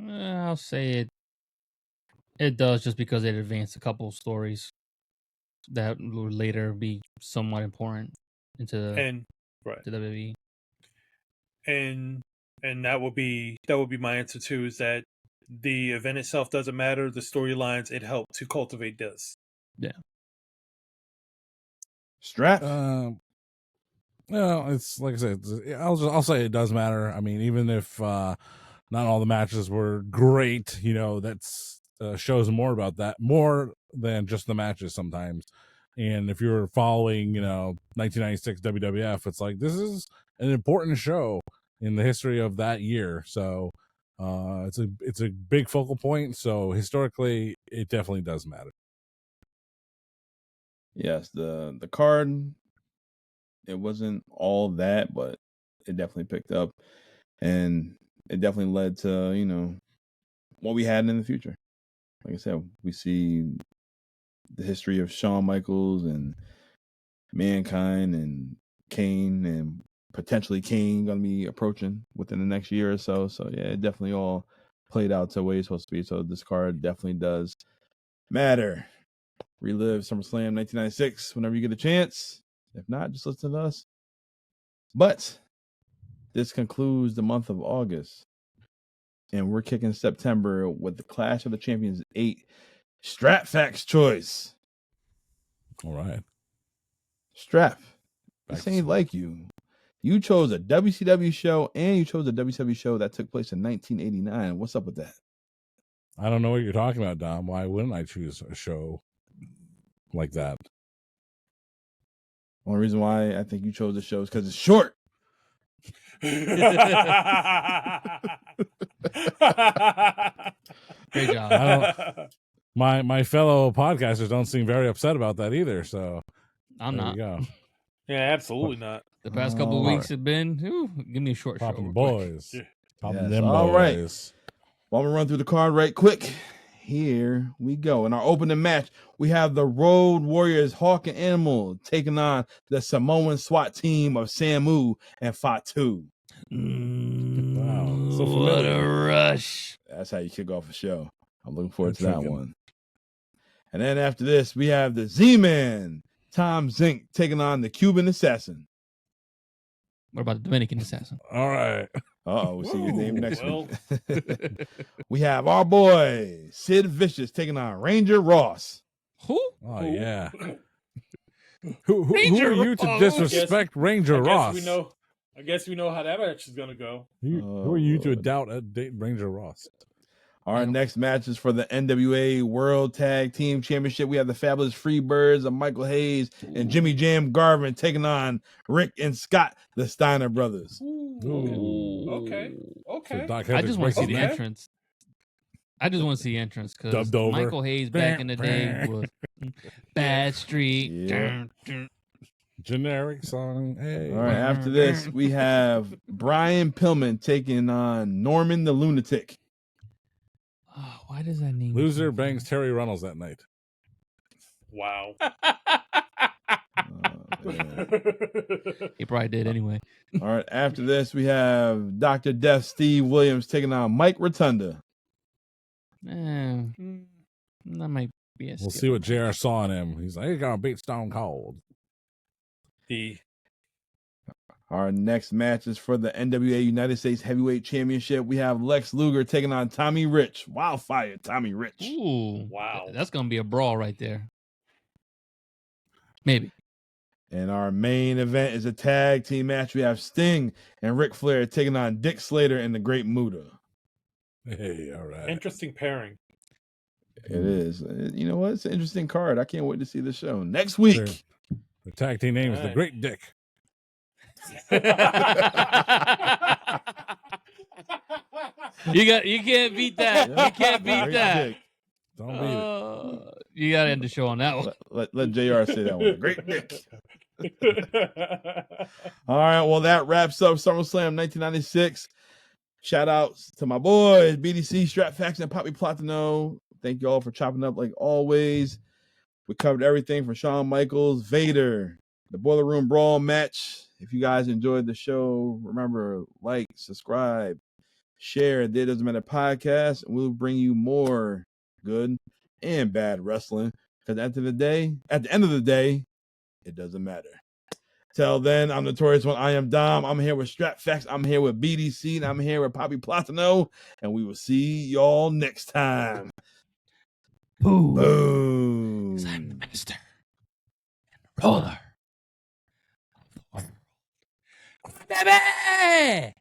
I'll say it does, just because it advanced a couple of stories that will later be somewhat important into And right. to WWE. And that would be my answer too, is that the event itself doesn't matter. The storylines it helped to cultivate does. Yeah. Strap. No, it's like I said. I'll say it does matter. I mean, even if not all the matches were great, that's shows more about that, more than just the matches sometimes. And if you're following, 1996 WWF, it's like this is an important show in the history of that year. So it's a big focal point. So historically, it definitely does matter. Yes, the card, it wasn't all that, but it definitely picked up, and it definitely led to what we had in the future. Like I said, we see the history of Shawn Michaels and Mankind and Kane, and potentially Kane going to be approaching within the next year or so. So yeah, it definitely all played out to the way it's supposed to be. So this card definitely does matter. Relive SummerSlam 1996 whenever you get a chance. If not, just listen to us. But this concludes the month of August, and we're kicking September with the Clash of the Champions 8 Strap Facts choice. All right. Strap, this ain't like you. You chose a WCW show, and you chose a WCW show that took place in 1989. What's up with that? I don't know what you're talking about, Dom. Why wouldn't I choose a show like that? Only reason why I think you chose the show is because it's short. Great job. My fellow podcasters don't seem very upset about that either. So I'm there not. we go. Yeah, absolutely not. The past couple of weeks have been. Give me a short show. Popping real boys. Yeah. Popping Yes, them all right. boys. Well, I'm going to run through the card right quick. Here we go. In our opening match, we have the Road Warriors, Hawk and Animal, taking on the Samoan SWAT team of Samu and Fatu. Wow. So What familiar. a rush. That's how you kick off a show. I'm looking forward to Good that thinking. one. And then after this, we have the Z-Man, Tom Zink, taking on the Cuban Assassin. What about the Dominican Assassin? All right. Uh-oh, we'll see his name next Well. week. We have our boy, Sid Vicious, taking on Ranger Ross. Who? Oh, yeah. Who Ranger are you to Ross. disrespect Ranger Ross? I guess we know how that match is gonna go. Who are you to Lord. doubt Ranger Ross? Our next match is for the NWA World Tag Team Championship. We have the Fabulous Freebirds of Michael Hayes and Jimmy Jam Garvin taking on Rick and Scott, the Steiner brothers. Ooh. Okay. So Doc I just want to see breaks the his neck? entrance. I just want to see the entrance because Dubbed over. Michael Hayes back in the day was Bad Street. Yeah. Generic song. Hey. All right, after this, we have Brian Pillman taking on Norman the Lunatic. Oh, why does that name? Loser bangs Terry Runnels that night. Wow. He probably did anyway. All right, after this, we have Dr. Death Steve Williams taking on Mike Rotunda. That might be a We'll skip. see what JR saw in him. He's like, he's going to beat Stone Cold. Our next match is for the NWA United States Heavyweight Championship. We have Lex Luger taking on Tommy Rich. Wildfire Tommy Rich. Ooh, Wow. That's gonna be a brawl right there. Maybe. And our main event is a tag team match. We have Sting and Ric Flair taking on Dick Slater and the Great Muta. Hey, all right. Interesting pairing. It is. You know what? It's an interesting card. I can't wait to see the show next week. The tag team name is the Alright. Great Dick. You can't beat that. You can't beat Great that. dick. Don't beat it. You gotta end the show on that one. Let JR say that one. Great dick. All right, well, that wraps up SummerSlam 1996. Shout outs to my boys, BDC, Strat Faction, and Poppy Platino. Thank you all for chopping up like always. We covered everything from Shawn Michaels, Vader, the Boiler Room Brawl match. If you guys enjoyed the show, remember, like, subscribe, share the It Doesn't Matter podcast, and we'll bring you more good and bad wrestling. Because at the end of the day, it doesn't matter. Till then, I'm Notorious One. I am Dom. I'm here with Strat Facts. I'm here with BDC, and I'm here with Poppy Platino. And we will see y'all next time. Boom. Boom. 'Cause I'm the master and the ruler of the world. Baby!